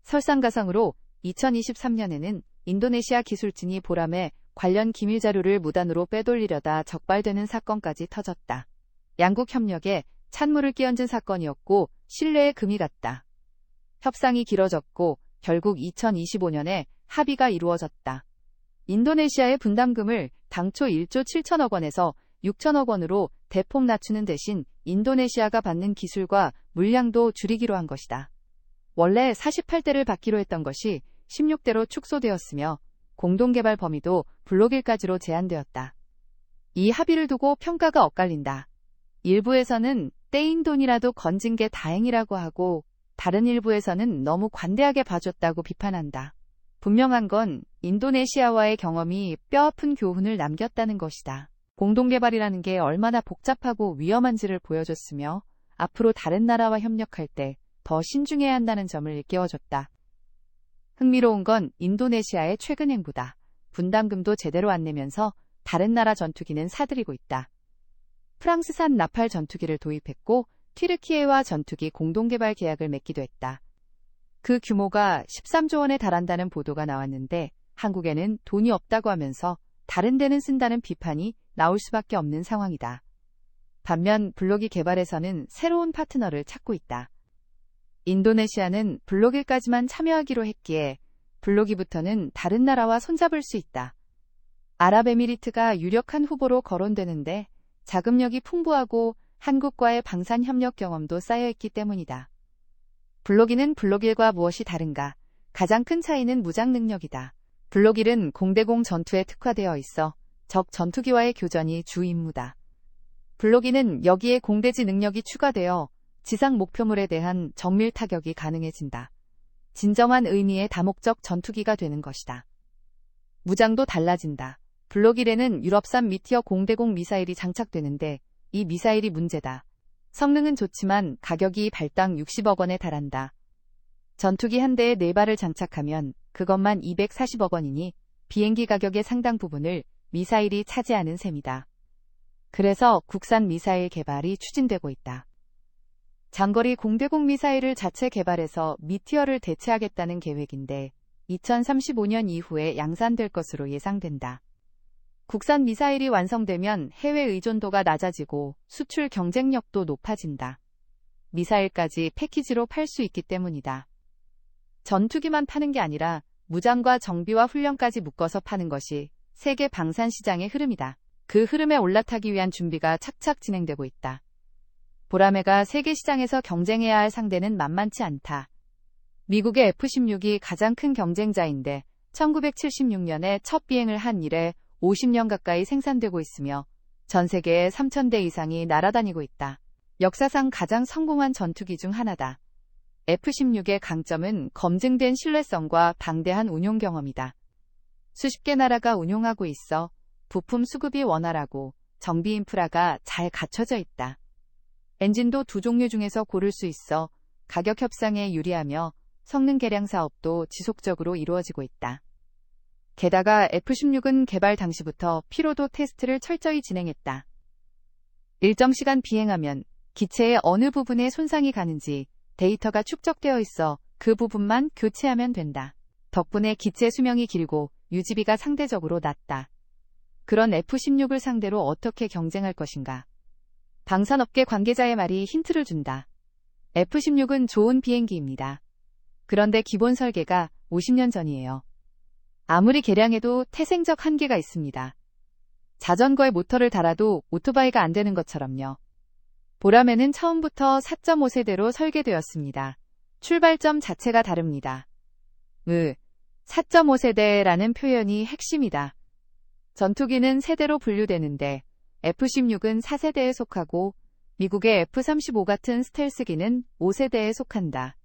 설상가상으로 2023년에는 인도네시아 기술진이 보라매 관련 기밀 자료를 무단으로 빼돌리려다 적발되는 사건까지 터졌다. 양국 협력에 찬물을 끼얹은 사건이었고 신뢰에 금이 갔다. 협상이 길어졌고 결국 2025년에 합의가 이루어졌다. 인도네시아의 분담금을 당초 1조 7천억 원에서 6천억 원으로 대폭 낮추는 대신 인도네시아가 받는 기술과 물량도 줄이기로 한 것이다. 원래 48대를 받기로 했던 것이 16대로 축소되었으며 공동개발 범위도 블록1까지로 제한되었다. 이 합의를 두고 평가가 엇갈린다. 일부에서는 떼인 돈이라도 건진 게 다행이라고 하고 다른 일부에서는 너무 관대하게 봐줬다고 비판한다. 분명한 건 인도네시아와의 경험이 뼈아픈 교훈을 남겼다는 것이다. 공동개발이라는 게 얼마나 복잡하고 위험한지를 보여줬으며 앞으로 다른 나라와 협력할 때 더 신중해야 한다는 점을 일깨워줬다. 흥미로운 건 인도네시아의 최근 행보다. 분담금도 제대로 안 내면서 다른 나라 전투기는 사들이고 있다. 프랑스산 라팔 전투기를 도입했고 튀르키예와 전투기 공동개발 계약을 맺기도 했다. 그 규모가 13조 원에 달한다는 보도가 나왔는데 한국에는 돈이 없다고 하면서 다른 데는 쓴다는 비판이 나올 수밖에 없는 상황이다. 반면 블록2 개발에서는 새로운 파트너를 찾고 있다. 인도네시아는 블록1까지만 참여하기로 했기에 블록2부터는 다른 나라와 손잡을 수 있다. 아랍에미리트가 유력한 후보로 거론되는데 자금력이 풍부하고 한국과의 방산 협력 경험도 쌓여있기 때문이다. 블록2는 블록1과 무엇이 다른가? 가장 큰 차이는 무장 능력이다. 블록1은 공대공 전투에 특화되어 있어 적 전투기와의 교전이 주 임무다. 블록2는 여기에 공대지 능력이 추가되어 지상 목표물에 대한 정밀 타격이 가능해진다. 진정한 의미의 다목적 전투기가 되는 것이다. 무장도 달라진다. 블록1에는 유럽산 미티어 공대공 미사일이 장착되는데 이 미사일이 문제다. 성능은 좋지만 가격이 발당 60억 원에 달한다. 전투기 한 대에 4발을 장착하면 그것만 240억 원이니 비행기 가격의 상당 부분을 미사일이 차지하는 셈이다. 그래서 국산 미사일 개발이 추진되고 있다. 장거리 공대공 미사일을 자체 개발해서 미티어를 대체하겠다는 계획인데 2035년 이후에 양산될 것으로 예상된다. 국산 미사일이 완성되면 해외 의존도가 낮아지고 수출 경쟁력도 높아진다. 미사일까지 패키지로 팔 수 있기 때문이다. 전투기만 파는 게 아니라 무장과 정비와 훈련까지 묶어서 파는 것이 세계 방산 시장의 흐름이다. 그 흐름에 올라타기 위한 준비가 착착 진행되고 있다. 보라매가 세계 시장에서 경쟁해야 할 상대는 만만치 않다. 미국의 F-16이 가장 큰 경쟁자인데 1976년에 첫 비행을 한 이래 50년 가까이 생산되고 있으며 전 세계에 3,000대 이상이 날아다니고 있다. 역사상 가장 성공한 전투기 중 하나다. F-16의 강점은 검증된 신뢰성과 방대한 운용 경험이다. 수십 개 나라가 운용하고 있어 부품 수급이 원활하고 정비 인프라가 잘 갖춰져 있다. 엔진도 두 종류 중에서 고를 수 있어 가격 협상에 유리하며 성능 개량 사업도 지속적으로 이루어지고 있다. 게다가 F-16은 개발 당시부터 피로도 테스트를 철저히 진행했다. 일정 시간 비행하면 기체의 어느 부분에 손상이 가는지 데이터가 축적되어 있어 그 부분만 교체하면 된다. 덕분에 기체 수명이 길고 유지비가 상대적으로 낮다. 그런 F-16을 상대로 어떻게 경쟁할 것인가? 방산업계 관계자의 말이 힌트를 준다. F-16은 좋은 비행기입니다. 그런데 기본 설계가 50년 전이에요. 아무리 개량해도 태생적 한계가 있습니다. 자전거에 모터를 달아도 오토바이가 안 되는 것처럼요. 보라매는 처음부터 4.5세대로 설계되었습니다. 출발점 자체가 다릅니다. 4.5세대라는 표현이 핵심이다. 전투기는 세대로 분류되는데 F-16은 4세대에 속하고 미국의 F-35 같은 스텔스기는 5세대에 속한다.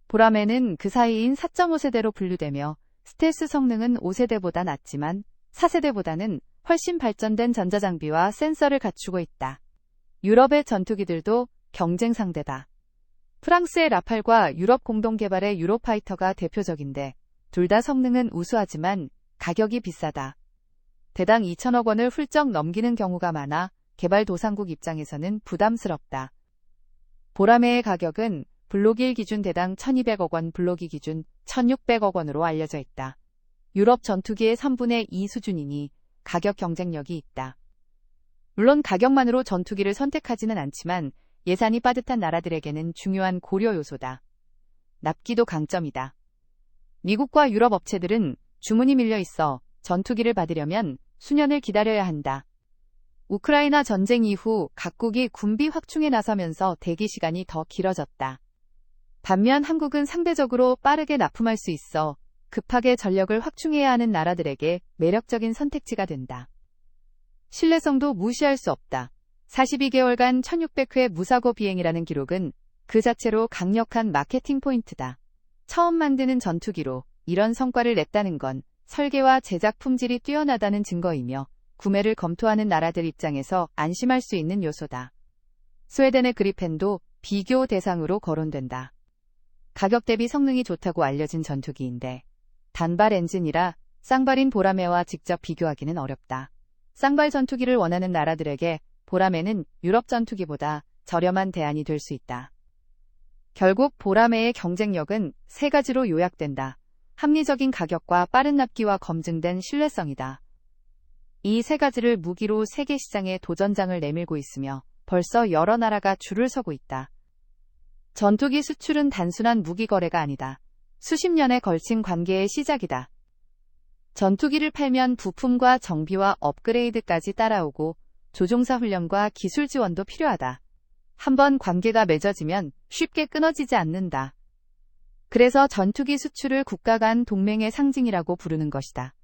보라매는 그 사이인 4.5세대로 분류되며 스텔스 성능은 5세대보다 낮지만 4세대보다는 훨씬 발전된 전자장비와 센서를 갖추고 있다. 유럽의 전투기들도 경쟁 상대다. 프랑스의 라팔과 유럽 공동 개발의 유로파이터가 대표적인데 둘 다 성능은 우수하지만 가격이 비싸다. 대당 2천억 원을 훌쩍 넘기는 경우가 많아 개발도상국 입장에서는 부담스럽다. 보라매의 가격은 블록 1 기준 대당 1,200억 원, 블록 2 기준 1,600억 원으로 알려져 있다. 유럽 전투기의 3분의 2 수준이니 가격 경쟁력이 있다. 물론 가격만으로 전투기를 선택하지는 않지만 예산이 빠듯한 나라들에게는 중요한 고려 요소다. 납기도 강점이다. 미국과 유럽 업체들은 주문이 밀려 있어 전투기를 받으려면 수년을 기다려야 한다. 우크라이나 전쟁 이후 각국이 군비 확충에 나서면서 대기 시간이 더 길어졌다. 반면 한국은 상대적으로 빠르게 납품할 수 있어 급하게 전력을 확충해야 하는 나라들에게 매력적인 선택지가 된다. 신뢰성도 무시할 수 없다. 42개월간 1,600회 무사고 비행이라는 기록은 그 자체로 강력한 마케팅 포인트다. 처음 만드는 전투기로 이런 성과를 냈다는 건 설계와 제작 품질이 뛰어나다는 증거이며 구매를 검토하는 나라들 입장에서 안심할 수 있는 요소다. 스웨덴의 그리펜도 비교 대상으로 거론된다. 가격 대비 성능이 좋다고 알려진 전투기인데 단발 엔진이라 쌍발인 보라매와 직접 비교하기는 어렵다. 쌍발 전투기를 원하는 나라들에게 보라매는 유럽 전투기보다 저렴한 대안이 될 수 있다. 결국 보라매의 경쟁력은 세 가지로 요약된다. 합리적인 가격과 빠른 납기와 검증된 신뢰성이다. 이 세 가지를 무기로 세계 시장에 도전장을 내밀고 있으며 벌써 여러 나라가 줄을 서고 있다. 전투기 수출은 단순한 무기 거래가 아니다. 수십 년에 걸친 관계의 시작이다. 전투기를 팔면 부품과 정비와 업그레이드까지 따라오고 조종사 훈련과 기술 지원도 필요하다. 한번 관계가 맺어지면 쉽게 끊어지지 않는다. 그래서 전투기 수출을 국가 간 동맹의 상징이라고 부르는 것이다.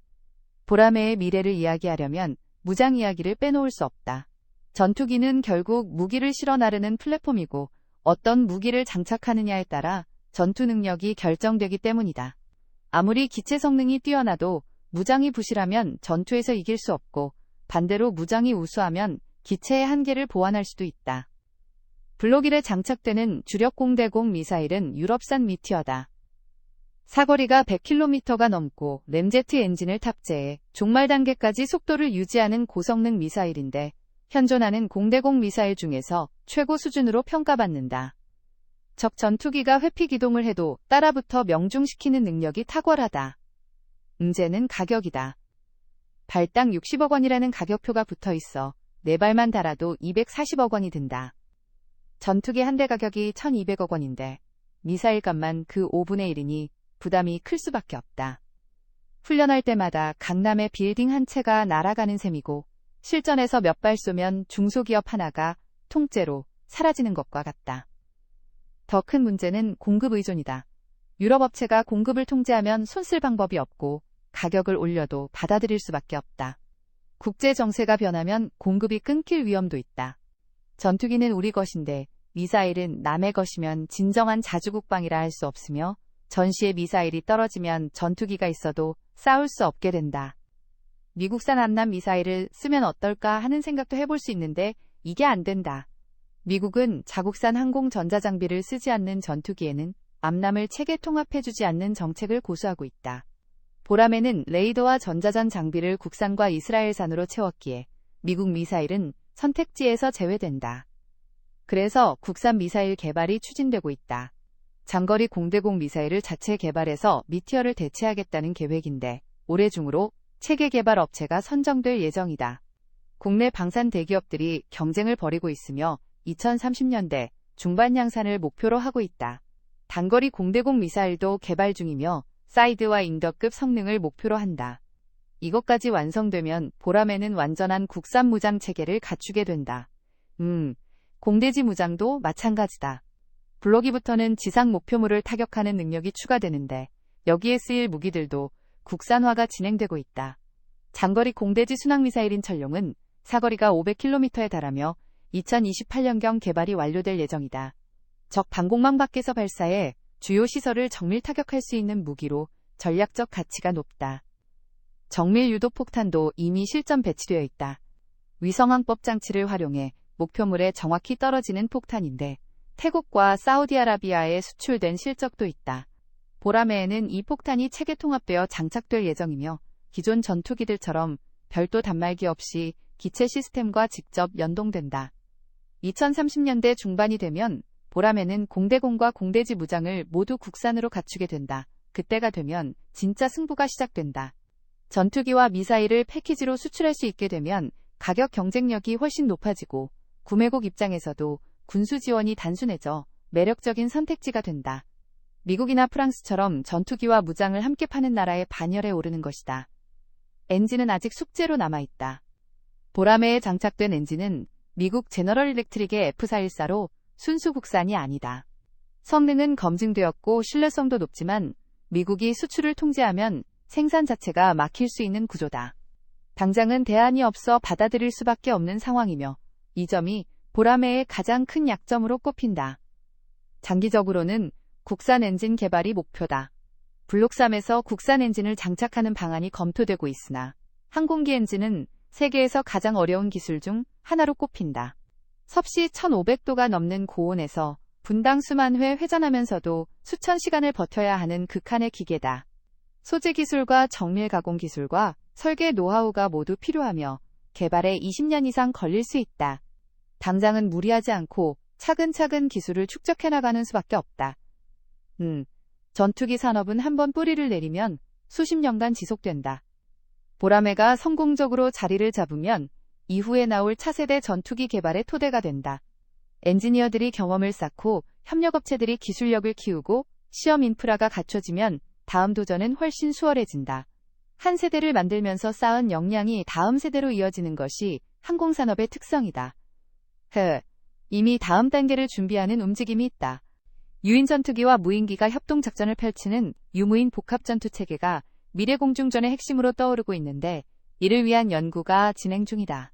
보라매의 미래를 이야기하려면 무장 이야기를 빼놓을 수 없다. 전투기는 결국 무기를 실어 나르는 플랫폼이고 어떤 무기를 장착하느냐에 따라 전투 능력이 결정되기 때문이다. 아무리 기체 성능이 뛰어나도 무장이 부실하면 전투에서 이길 수 없고 반대로 무장이 우수하면 기체의 한계를 보완할 수도 있다. 블록 1에 장착되는 주력 공대공 미사일은 유럽산 미티어다. 사거리가 100km가 넘고 램제트 엔진을 탑재해 종말 단계까지 속도를 유지하는 고성능 미사일인데 현존하는 공대공 미사일 중에서 최고 수준으로 평가받는다. 적 전투기가 회피 기동을 해도 따라붙어 명중시키는 능력이 탁월하다. 문제는 가격이다. 발당 60억 원이라는 가격표가 붙어 있어 4발만 달아도 240억 원이 든다. 전투기 한 대 가격이 1200억 원인데 미사일 값만 그 5분의 1이니 부담이 클 수밖에 없다. 훈련할 때마다 강남의 빌딩 한 채가 날아가는 셈이고 실전에서 몇 발 쏘면 중소기업 하나가 통째로 사라지는 것과 같다. 더 큰 문제는 공급 의존이다. 유럽 업체가 공급을 통제하면 손쓸 방법이 없고 가격을 올려도 받아들일 수밖에 없다. 국제 정세가 변하면 공급이 끊길 위험도 있다. 전투기는 우리 것인데 미사일은 남의 것이면 진정한 자주국방이라 할 수 없으며 전시에 미사일이 떨어지면 전투기가 있어도 싸울 수 없게 된다. 미국산 암람 미사일을 쓰면 어떨까 하는 생각도 해볼 수 있는데 이게 안 된다. 미국은 자국산 항공 전자장비를 쓰지 않는 전투기에는 암람을 체계 통합해주지 않는 정책을 고수하고 있다. 보람에는 레이더와 전자전 장비를 국산과 이스라엘산으로 채웠기에 미국 미사일은 선택지에서 제외된다. 그래서 국산 미사일 개발이 추진되고 있다. 장거리 공대공 미사일을 자체 개발해서 미티어를 대체하겠다는 계획인데 올해 중으로 체계 개발 업체가 선정될 예정이다. 국내 방산 대기업들이 경쟁을 벌이고 있으며 2030년대 중반 양산을 목표로 하고 있다. 단거리 공대공 미사일도 개발 중이며 사이드와 잉더급 성능을 목표로 한다. 이것까지 완성되면 보람에는 완전한 국산 무장 체계를 갖추게 된다. 공대지 무장도 마찬가지다. 블로기부터는 지상 목표물을 타격하는 능력이 추가되는데 여기에 쓰일 무기들도 국산화가 진행되고 있다. 장거리 공대지 순항미사일인 철룡은 사거리가 500km에 달하며 2028년경 개발이 완료될 예정이다. 적 방공망 밖에서 발사해 주요 시설을 정밀 타격할 수 있는 무기로 전략적 가치가 높다. 정밀 유도 폭탄도 이미 실전 배치되어 있다. 위성항법 장치를 활용해 목표물에 정확히 떨어지는 폭탄인데 태국과 사우디아라비아에 수출된 실적도 있다. 보라매에는 이 폭탄이 체계 통합되어 장착될 예정이며 기존 전투기들처럼 별도 단말기 없이 기체 시스템과 직접 연동된다. 2030년대 중반이 되면 보라매는 공대공과 공대지 무장을 모두 국산으로 갖추게 된다. 그때가 되면 진짜 승부가 시작된다. 전투기와 미사일을 패키지로 수출할 수 있게 되면 가격 경쟁력이 훨씬 높아지고 구매국 입장에서도 군수 지원이 단순해져 매력적인 선택지가 된다. 미국이나 프랑스처럼 전투기와 무장을 함께 파는 나라의 반열에 오르는 것이다. 엔진은 아직 숙제로 남아있다. 보라매에 장착된 엔진은 미국 제너럴 일렉트릭의 F414로 순수 국산이 아니다. 성능은 검증되었고 신뢰성도 높지만 미국이 수출을 통제하면 생산 자체가 막힐 수 있는 구조다. 당장은 대안이 없어 받아들일 수밖에 없는 상황이며 이 점이 보라매의 가장 큰 약점으로 꼽힌다. 장기적으로는 국산 엔진 개발이 목표다. 블록3에서 국산 엔진을 장착하는 방안이 검토되고 있으나 항공기 엔진은 세계에서 가장 어려운 기술 중 하나로 꼽힌다. 섭씨 1500도가 넘는 고온에서 분당 수만 회 회전하면서도 수천 시간을 버텨야 하는 극한의 기계다. 소재 기술과 정밀 가공 기술과 설계 노하우가 모두 필요하며 개발에 20년 이상 걸릴 수 있다. 당장은 무리하지 않고 차근차근 기술을 축적해 나가는 수밖에 없다. 전투기 산업은 한번 뿌리를 내리면 수십 년간 지속된다. 보라매가 성공적으로 자리를 잡으면 이후에 나올 차세대 전투기 개발의 토대가 된다. 엔지니어들이 경험을 쌓고 협력업체들이 기술력을 키우고 시험 인프라가 갖춰지면 다음 도전은 훨씬 수월해진다. 한 세대를 만들면서 쌓은 역량이 다음 세대로 이어지는 것이 항공산업의 특성이다. 이미 다음 단계를 준비하는 움직임이 있다. 유인 전투기와 무인기가 협동작전을 펼치는 유무인 복합전투체계가 미래공중전의 핵심으로 떠오르고 있는데 이를 위한 연구가 진행 중이다.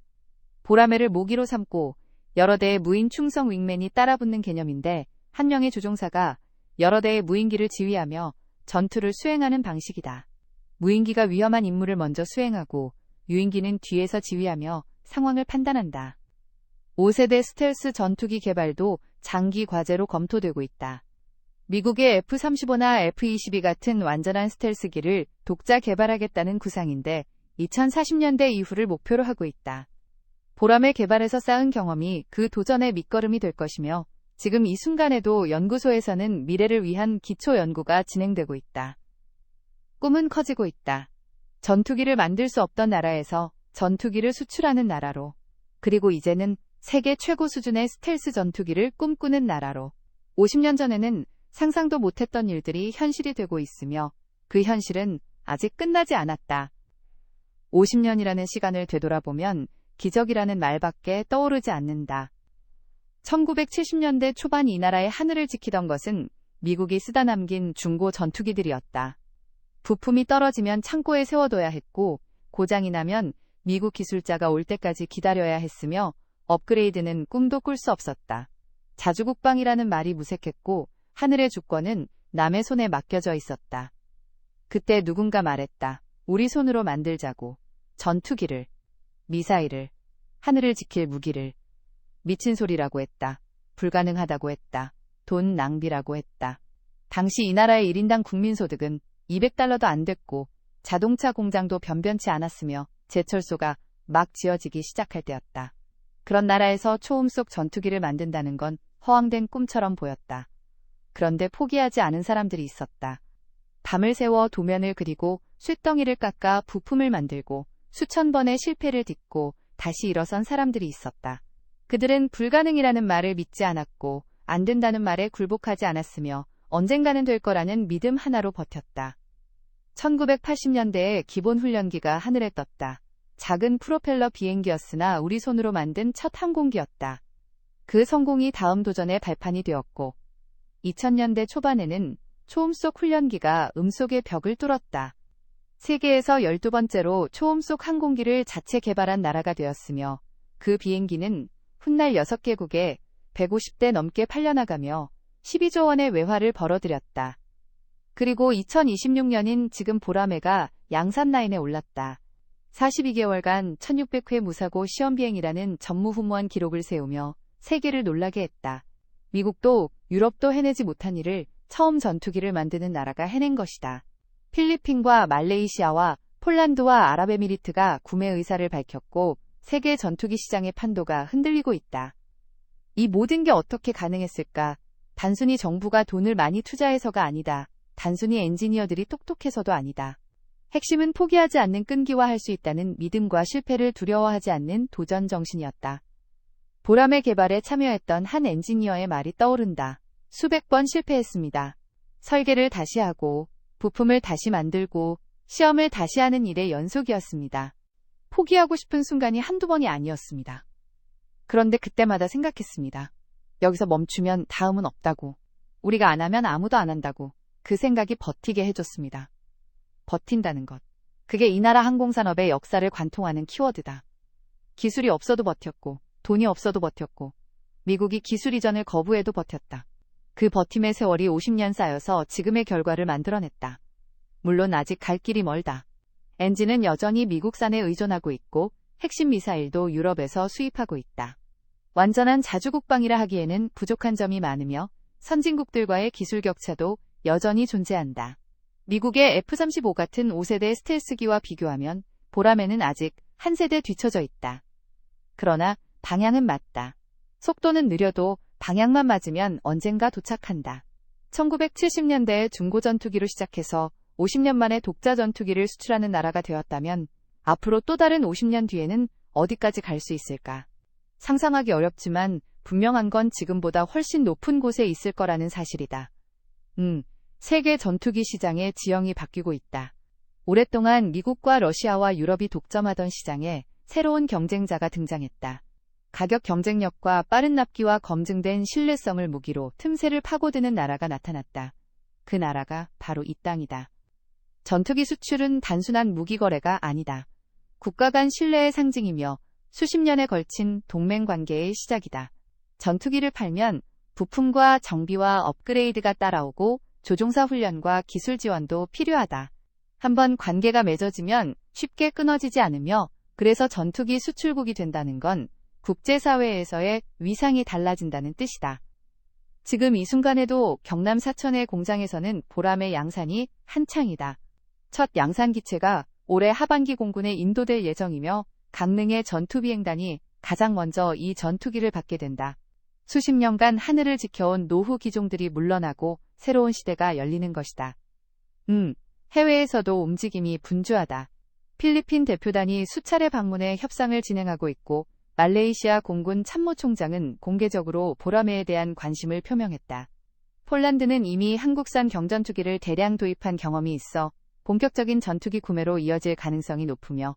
보라매를 모기로 삼고 여러 대의 무인 충성 윙맨이 따라붙는 개념인데 한 명의 조종사가 여러 대의 무인기를 지휘하며 전투를 수행하는 방식이다. 무인기가 위험한 임무를 먼저 수행하고 유인기는 뒤에서 지휘하며 상황을 판단한다. 5세대 스텔스 전투기 개발도 장기 과제로 검토되고 있다. 미국의 F-35나 F-22 같은 완전한 스텔스기를 독자 개발하겠다는 구상인데 2040년대 이후를 목표로 하고 있다. 보라매 개발에서 쌓은 경험이 그 도전의 밑거름이 될 것이며 지금 이 순간에도 연구소에서는 미래를 위한 기초 연구가 진행되고 있다. 꿈은 커지고 있다. 전투기를 만들 수 없던 나라에서 전투기를 수출하는 나라로, 그리고 이제는 세계 최고 수준의 스텔스 전투기를 꿈꾸는 나라로, 50년 전에는 상상도 못했던 일들이 현실이 되고 있으며 그 현실은 아직 끝나지 않았다. 50년이라는 시간을 되돌아보면 기적이라는 말밖에 떠오르지 않는다. 1970년대 초반 이 나라의 하늘을 지키던 것은 미국이 쓰다 남긴 중고 전투기들이었다. 부품이 떨어지면 창고에 세워둬야 했고, 고장이 나면 미국 기술자가 올 때까지 기다려야 했으며, 업그레이드는 꿈도 꿀 수 없었다. 자주국방이라는 말이 무색했고, 하늘의 주권은 남의 손에 맡겨져 있었다. 그때 누군가 말했다. 우리 손으로 만들자고. 전투기를, 미사일을, 하늘을 지킬 무기를. 미친 소리라고 했다. 불가능하다고 했다. 돈 낭비라고 했다. 당시 이 나라의 1인당 국민소득은 $200도 안 됐고 자동차 공장도 변변치 않았으며 제철소가 막 지어지기 시작할 때였다. 그런 나라에서 초음 속 전투기를 만든다는 건 허황된 꿈처럼 보였다. 그런데 포기하지 않은 사람들이 있었다. 밤을 새워 도면을 그리고 쇳덩이를 깎아 부품을 만들고 수천 번의 실패를 딛고 다시 일어선 사람들이 있었다. 그들은 불가능이라는 말을 믿지 않았고 안 된다는 말에 굴복하지 않았으며 언젠가는 될 거라는 믿음 하나로 버텼다. 1980년대에 기본 훈련기가 하늘에 떴다. 작은 프로펠러 비행기였으나 우리 손으로 만든 첫 항공기였다. 그 성공이 다음 도전의 발판이 되었고 2000년대 초반에는 초음 속 훈련기가 음속의 벽을 뚫었다. 세계에서 12번째로 초음 속 항공기를 자체 개발한 나라가 되었으며 그 비행기는 훗날 6개국에 150대 넘게 팔려나가며 12조 원의 외화를 벌어들였다. 그리고 2026년인 지금 보라매가 양산라인에 올랐다. 42개월간 1600회 무사고 시험비행이라는 전무후무한 기록을 세우며 세계를 놀라게 했다. 미국도 유럽도 해내지 못한 일을 처음 전투기를 만드는 나라가 해낸 것이다. 필리핀과 말레이시아와 폴란드와 아랍에미리트가 구매 의사를 밝혔고 세계 전투기 시장의 판도가 흔들리고 있다. 이 모든 게 어떻게 가능했을까? 단순히 정부가 돈을 많이 투자해서가 아니다. 단순히 엔지니어들이 똑똑해서도 아니다. 핵심은 포기하지 않는 끈기와 할 수 있다는 믿음과 실패를 두려워하지 않는 도전 정신이었다. 보람의 개발에 참여했던 한 엔지니어의 말이 떠오른다. 수백 번 실패했습니다. 설계를 다시 하고, 부품을 다시 만들고, 시험을 다시 하는 일의 연속이었습니다. 포기하고 싶은 순간이 한두 번이 아니었습니다. 그런데 그때마다 생각했습니다. 여기서 멈추면 다음은 없다고. 우리가 안 하면 아무도 안 한다고. 그 생각이 버티게 해줬습니다. 버틴다는 것. 그게 이 나라 항공산업의 역사를 관통하는 키워드다. 기술이 없어도 버텼고, 돈이 없어도 버텼고, 미국이 기술 이전을 거부해도 버텼다. 그 버팀의 세월이 50년 쌓여서 지금의 결과를 만들어냈다. 물론 아직 갈 길이 멀다. 엔진은 여전히 미국산에 의존하고 있고 핵심 미사일도 유럽에서 수입하고 있다. 완전한 자주국방이라 하기에는 부족한 점이 많으며 선진국들과의 기술 격차도 여전히 존재한다. 미국의 F-35 같은 5세대 스텔스기와 비교하면 보라매는 아직 한 세대 뒤처져 있다. 그러나 방향은 맞다. 속도는 느려도 방향만 맞으면 언젠가 도착한다. 1970년대에 중고전투기로 시작해서 50년 만에 독자 전투기를 수출하는 나라가 되었다면 앞으로 또 다른 50년 뒤에는 어디까지 갈 수 있을까? 상상하기 어렵지만 분명한 건 지금보다 훨씬 높은 곳에 있을 거라는 사실이다. 세계 전투기 시장의 지형이 바뀌고 있다. 오랫동안 미국과 러시아와 유럽이 독점하던 시장에 새로운 경쟁자가 등장했다. 가격 경쟁력과 빠른 납기와 검증된 신뢰성을 무기로 틈새를 파고드는 나라가 나타났다. 그 나라가 바로 이 땅이다. 전투기 수출은 단순한 무기 거래가 아니다. 국가 간 신뢰의 상징이며 수십 년에 걸친 동맹 관계의 시작이다. 전투기를 팔면 부품과 정비와 업그레이드가 따라오고 조종사 훈련과 기술 지원도 필요하다. 한번 관계가 맺어지면 쉽게 끊어지지 않으며 그래서 전투기 수출국이 된다는 건 국제사회에서의 위상이 달라진다는 뜻이다. 지금 이 순간에도 경남 사천의 공장에서는 보람의 양산이 한창이다. 첫 양산 기체가 올해 하반기 공군에 인도될 예정이며 강릉의 전투비행단이 가장 먼저 이 전투기를 받게 된다. 수십 년간 하늘을 지켜온 노후 기종들이 물러나고 새로운 시대가 열리는 것이다. 해외에서도 움직임이 분주하다. 필리핀 대표단이 수차례 방문해 협상을 진행하고 있고 말레이시아 공군 참모총장은 공개적으로 보라매에 대한 관심을 표명했다. 폴란드는 이미 한국산 경전투기를 대량 도입한 경험이 있어 본격적인 전투기 구매로 이어질 가능성이 높으며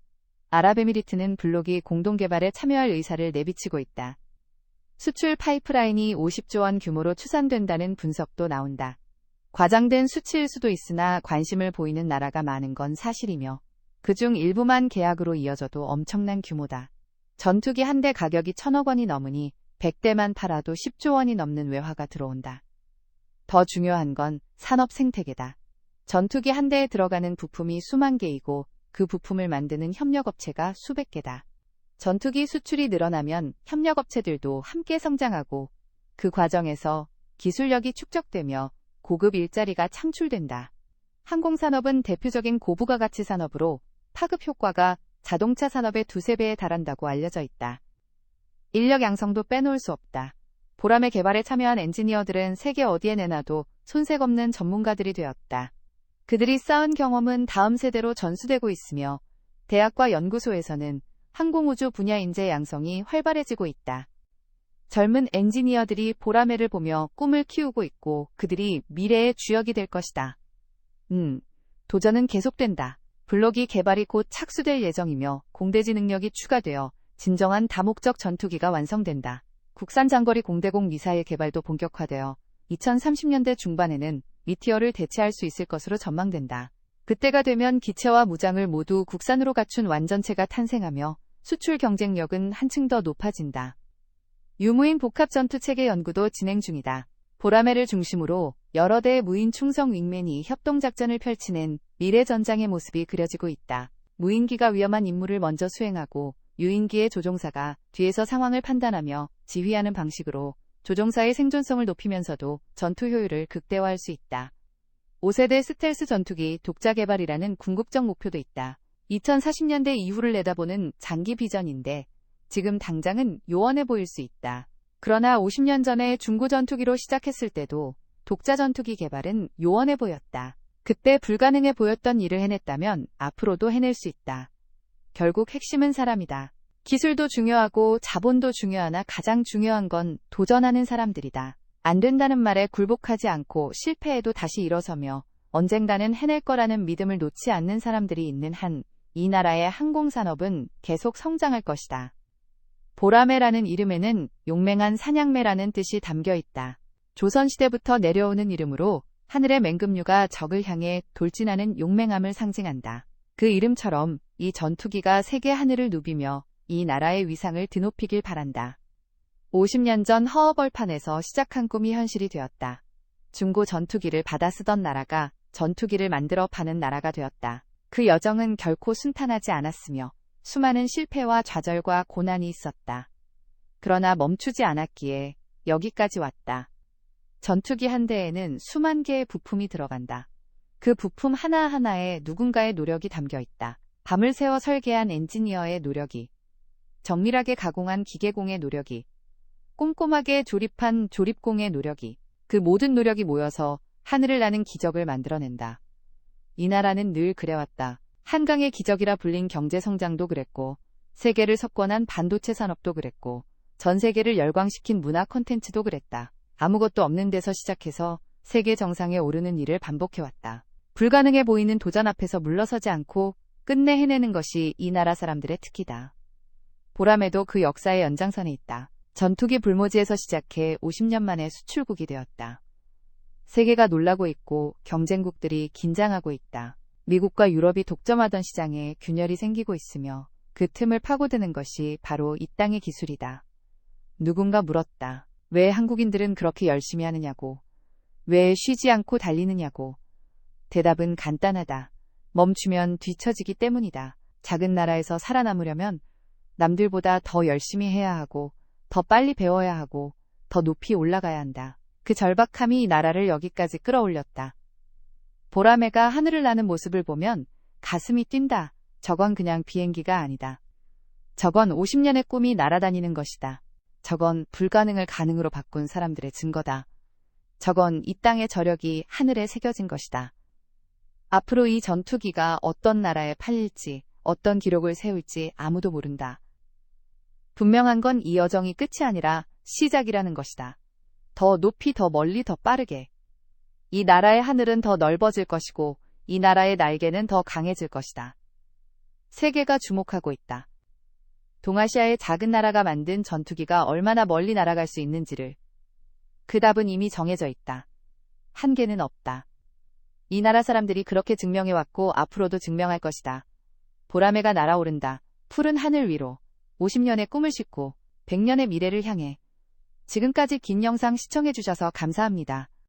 아랍에미리트는 블록이 공동개발에 참여할 의사를 내비치고 있다. 수출 파이프라인이 50조 원 규모로 추산된다는 분석도 나온다. 과장된 수치일 수도 있으나 관심을 보이는 나라가 많은 건 사실이며 그중 일부만 계약으로 이어져도 엄청난 규모다. 전투기 한 대 가격이 1,000억 원이 넘으니 100대만 팔아도 10조 원이 넘는 외화가 들어온다. 더 중요한 건 산업 생태계다. 전투기 한 대에 들어가는 부품이 수만 개이고 그 부품을 만드는 협력업체가 수백 개다. 전투기 수출이 늘어나면 협력업체들도 함께 성장하고 그 과정에서 기술력이 축적되며 고급 일자리가 창출된다. 항공산업은 대표적인 고부가가치 산업으로 파급 효과가 자동차 산업의 2~3배에 달한다고 알려져 있다. 인력 양성도 빼놓을 수 없다. 보라매 개발에 참여한 엔지니어들은 세계 어디에 내놔도 손색 없는 전문가들이 되었다. 그들이 쌓은 경험은 다음 세대로 전수되고 있으며 대학과 연구소에서는 항공우주 분야 인재 양성이 활발해지고 있다. 젊은 엔지니어들이 보라매를 보며 꿈을 키우고 있고 그들이 미래의 주역이 될 것이다. 도전은 계속된다. 블록이 개발이 곧 착수될 예정이며 공대지 능력이 추가되어 진정한 다목적 전투기가 완성된다. 국산 장거리 공대공 미사일 개발도 본격화되어 2030년대 중반에는 미티어를 대체할 수 있을 것으로 전망된다. 그때가 되면 기체와 무장을 모두 국산으로 갖춘 완전체가 탄생하며 수출 경쟁력은 한층 더 높아진다. 유무인 복합 전투체계 연구도 진행 중이다. 보라매를 중심으로 여러 대의 무인 충성 윙맨이 협동작전을 펼치는 미래 전장의 모습이 그려지고 있다. 무인기가 위험한 임무를 먼저 수행하고 유인기의 조종사가 뒤에서 상황을 판단하며 지휘하는 방식으로 조종사의 생존성을 높이면서도 전투 효율을 극대화할 수 있다. 5세대 스텔스 전투기 독자 개발이라는 궁극적 목표도 있다. 2040년대 이후를 내다보는 장기 비전인데 지금 당장은 요원해 보일 수 있다. 그러나 50년 전에 중고 전투기로 시작했을 때도 독자 전투기 개발은 요원해 보였다. 그때 불가능해 보였던 일을 해냈다면 앞으로도 해낼 수 있다. 결국 핵심은 사람이다. 기술도 중요하고 자본도 중요하나 가장 중요한 건 도전하는 사람들이다. 안 된다는 말에 굴복하지 않고 실패해도 다시 일어서며 언젠가는 해낼 거라는 믿음을 놓지 않는 사람들이 있는 한 이 나라의 항공산업은 계속 성장할 것이다. 보라매라는 이름에는 용맹한 사냥매라는 뜻이 담겨 있다. 조선시대부터 내려오는 이름으로 하늘의 맹금류가 적을 향해 돌진하는 용맹함을 상징한다. 그 이름처럼 이 전투기가 세계 하늘을 누비며 이 나라의 위상을 드높이길 바란다. 50년 전 허허벌판에서 시작한 꿈이 현실이 되었다. 중고 전투기를 받아 쓰던 나라가 전투기를 만들어 파는 나라가 되었다. 그 여정은 결코 순탄하지 않았으며 수많은 실패와 좌절과 고난이 있었다. 그러나 멈추지 않았기에 여기까지 왔다. 전투기 한 대에는 수만 개의 부품이 들어간다. 그 부품 하나하나에 누군가의 노력이 담겨 있다. 밤을 새워 설계한 엔지니어의 노력이, 정밀하게 가공한 기계공의 노력이, 꼼꼼하게 조립한 조립공의 노력이, 그 모든 노력이 모여서 하늘을 나는 기적을 만들어낸다. 이 나라는 늘 그래왔다. 한강의 기적이라 불린 경제성장도 그랬고, 세계를 석권한 반도체 산업도 그랬고, 전 세계를 열광시킨 문화 콘텐츠도 그랬다. 아무것도 없는 데서 시작해서 세계 정상에 오르는 일을 반복해왔다. 불가능해 보이는 도전 앞에서 물러서지 않고 끝내 해내는 것이 이 나라 사람들의 특기다. 보라매도 그 역사의 연장선에 있다. 전투기 불모지에서 시작해 50년 만에 수출국이 되었다. 세계가 놀라고 있고 경쟁국들이 긴장하고 있다. 미국과 유럽이 독점하던 시장에 균열이 생기고 있으며 그 틈을 파고드는 것이 바로 이 땅의 기술이다. 누군가 물었다. 왜 한국인들은 그렇게 열심히 하느냐고. 왜 쉬지 않고 달리느냐고. 대답은 간단하다. 멈추면 뒤처지기 때문이다. 작은 나라에서 살아남으려면 남들보다 더 열심히 해야 하고 더 빨리 배워야 하고 더 높이 올라가야 한다. 그 절박함이 이 나라를 여기까지 끌어올렸다. 보라매가 하늘을 나는 모습을 보면 가슴이 뛴다. 저건 그냥 비행기가 아니다. 저건 50년의 꿈이 날아다니는 것이다. 저건 불가능을 가능으로 바꾼 사람들의 증거다. 저건 이 땅의 저력이 하늘에 새겨진 것이다. 앞으로 이 전투기가 어떤 나라에 팔릴지, 어떤 기록을 세울지 아무도 모른다. 분명한 건 이 여정이 끝이 아니라 시작이라는 것이다. 더 높이, 더 멀리, 더 빠르게. 이 나라의 하늘은 더 넓어질 것이고 이 나라의 날개는 더 강해질 것이다. 세계가 주목하고 있다. 동아시아의 작은 나라가 만든 전투기가 얼마나 멀리 날아갈 수 있는지를. 그 답은 이미 정해져 있다. 한계는 없다. 이 나라 사람들이 그렇게 증명해왔고 앞으로도 증명할 것이다. 보라매가 날아오른다. 푸른 하늘 위로. 50년의 꿈을 싣고 100년의 미래를 향해. 지금까지 긴 영상 시청해주셔서 감사합니다.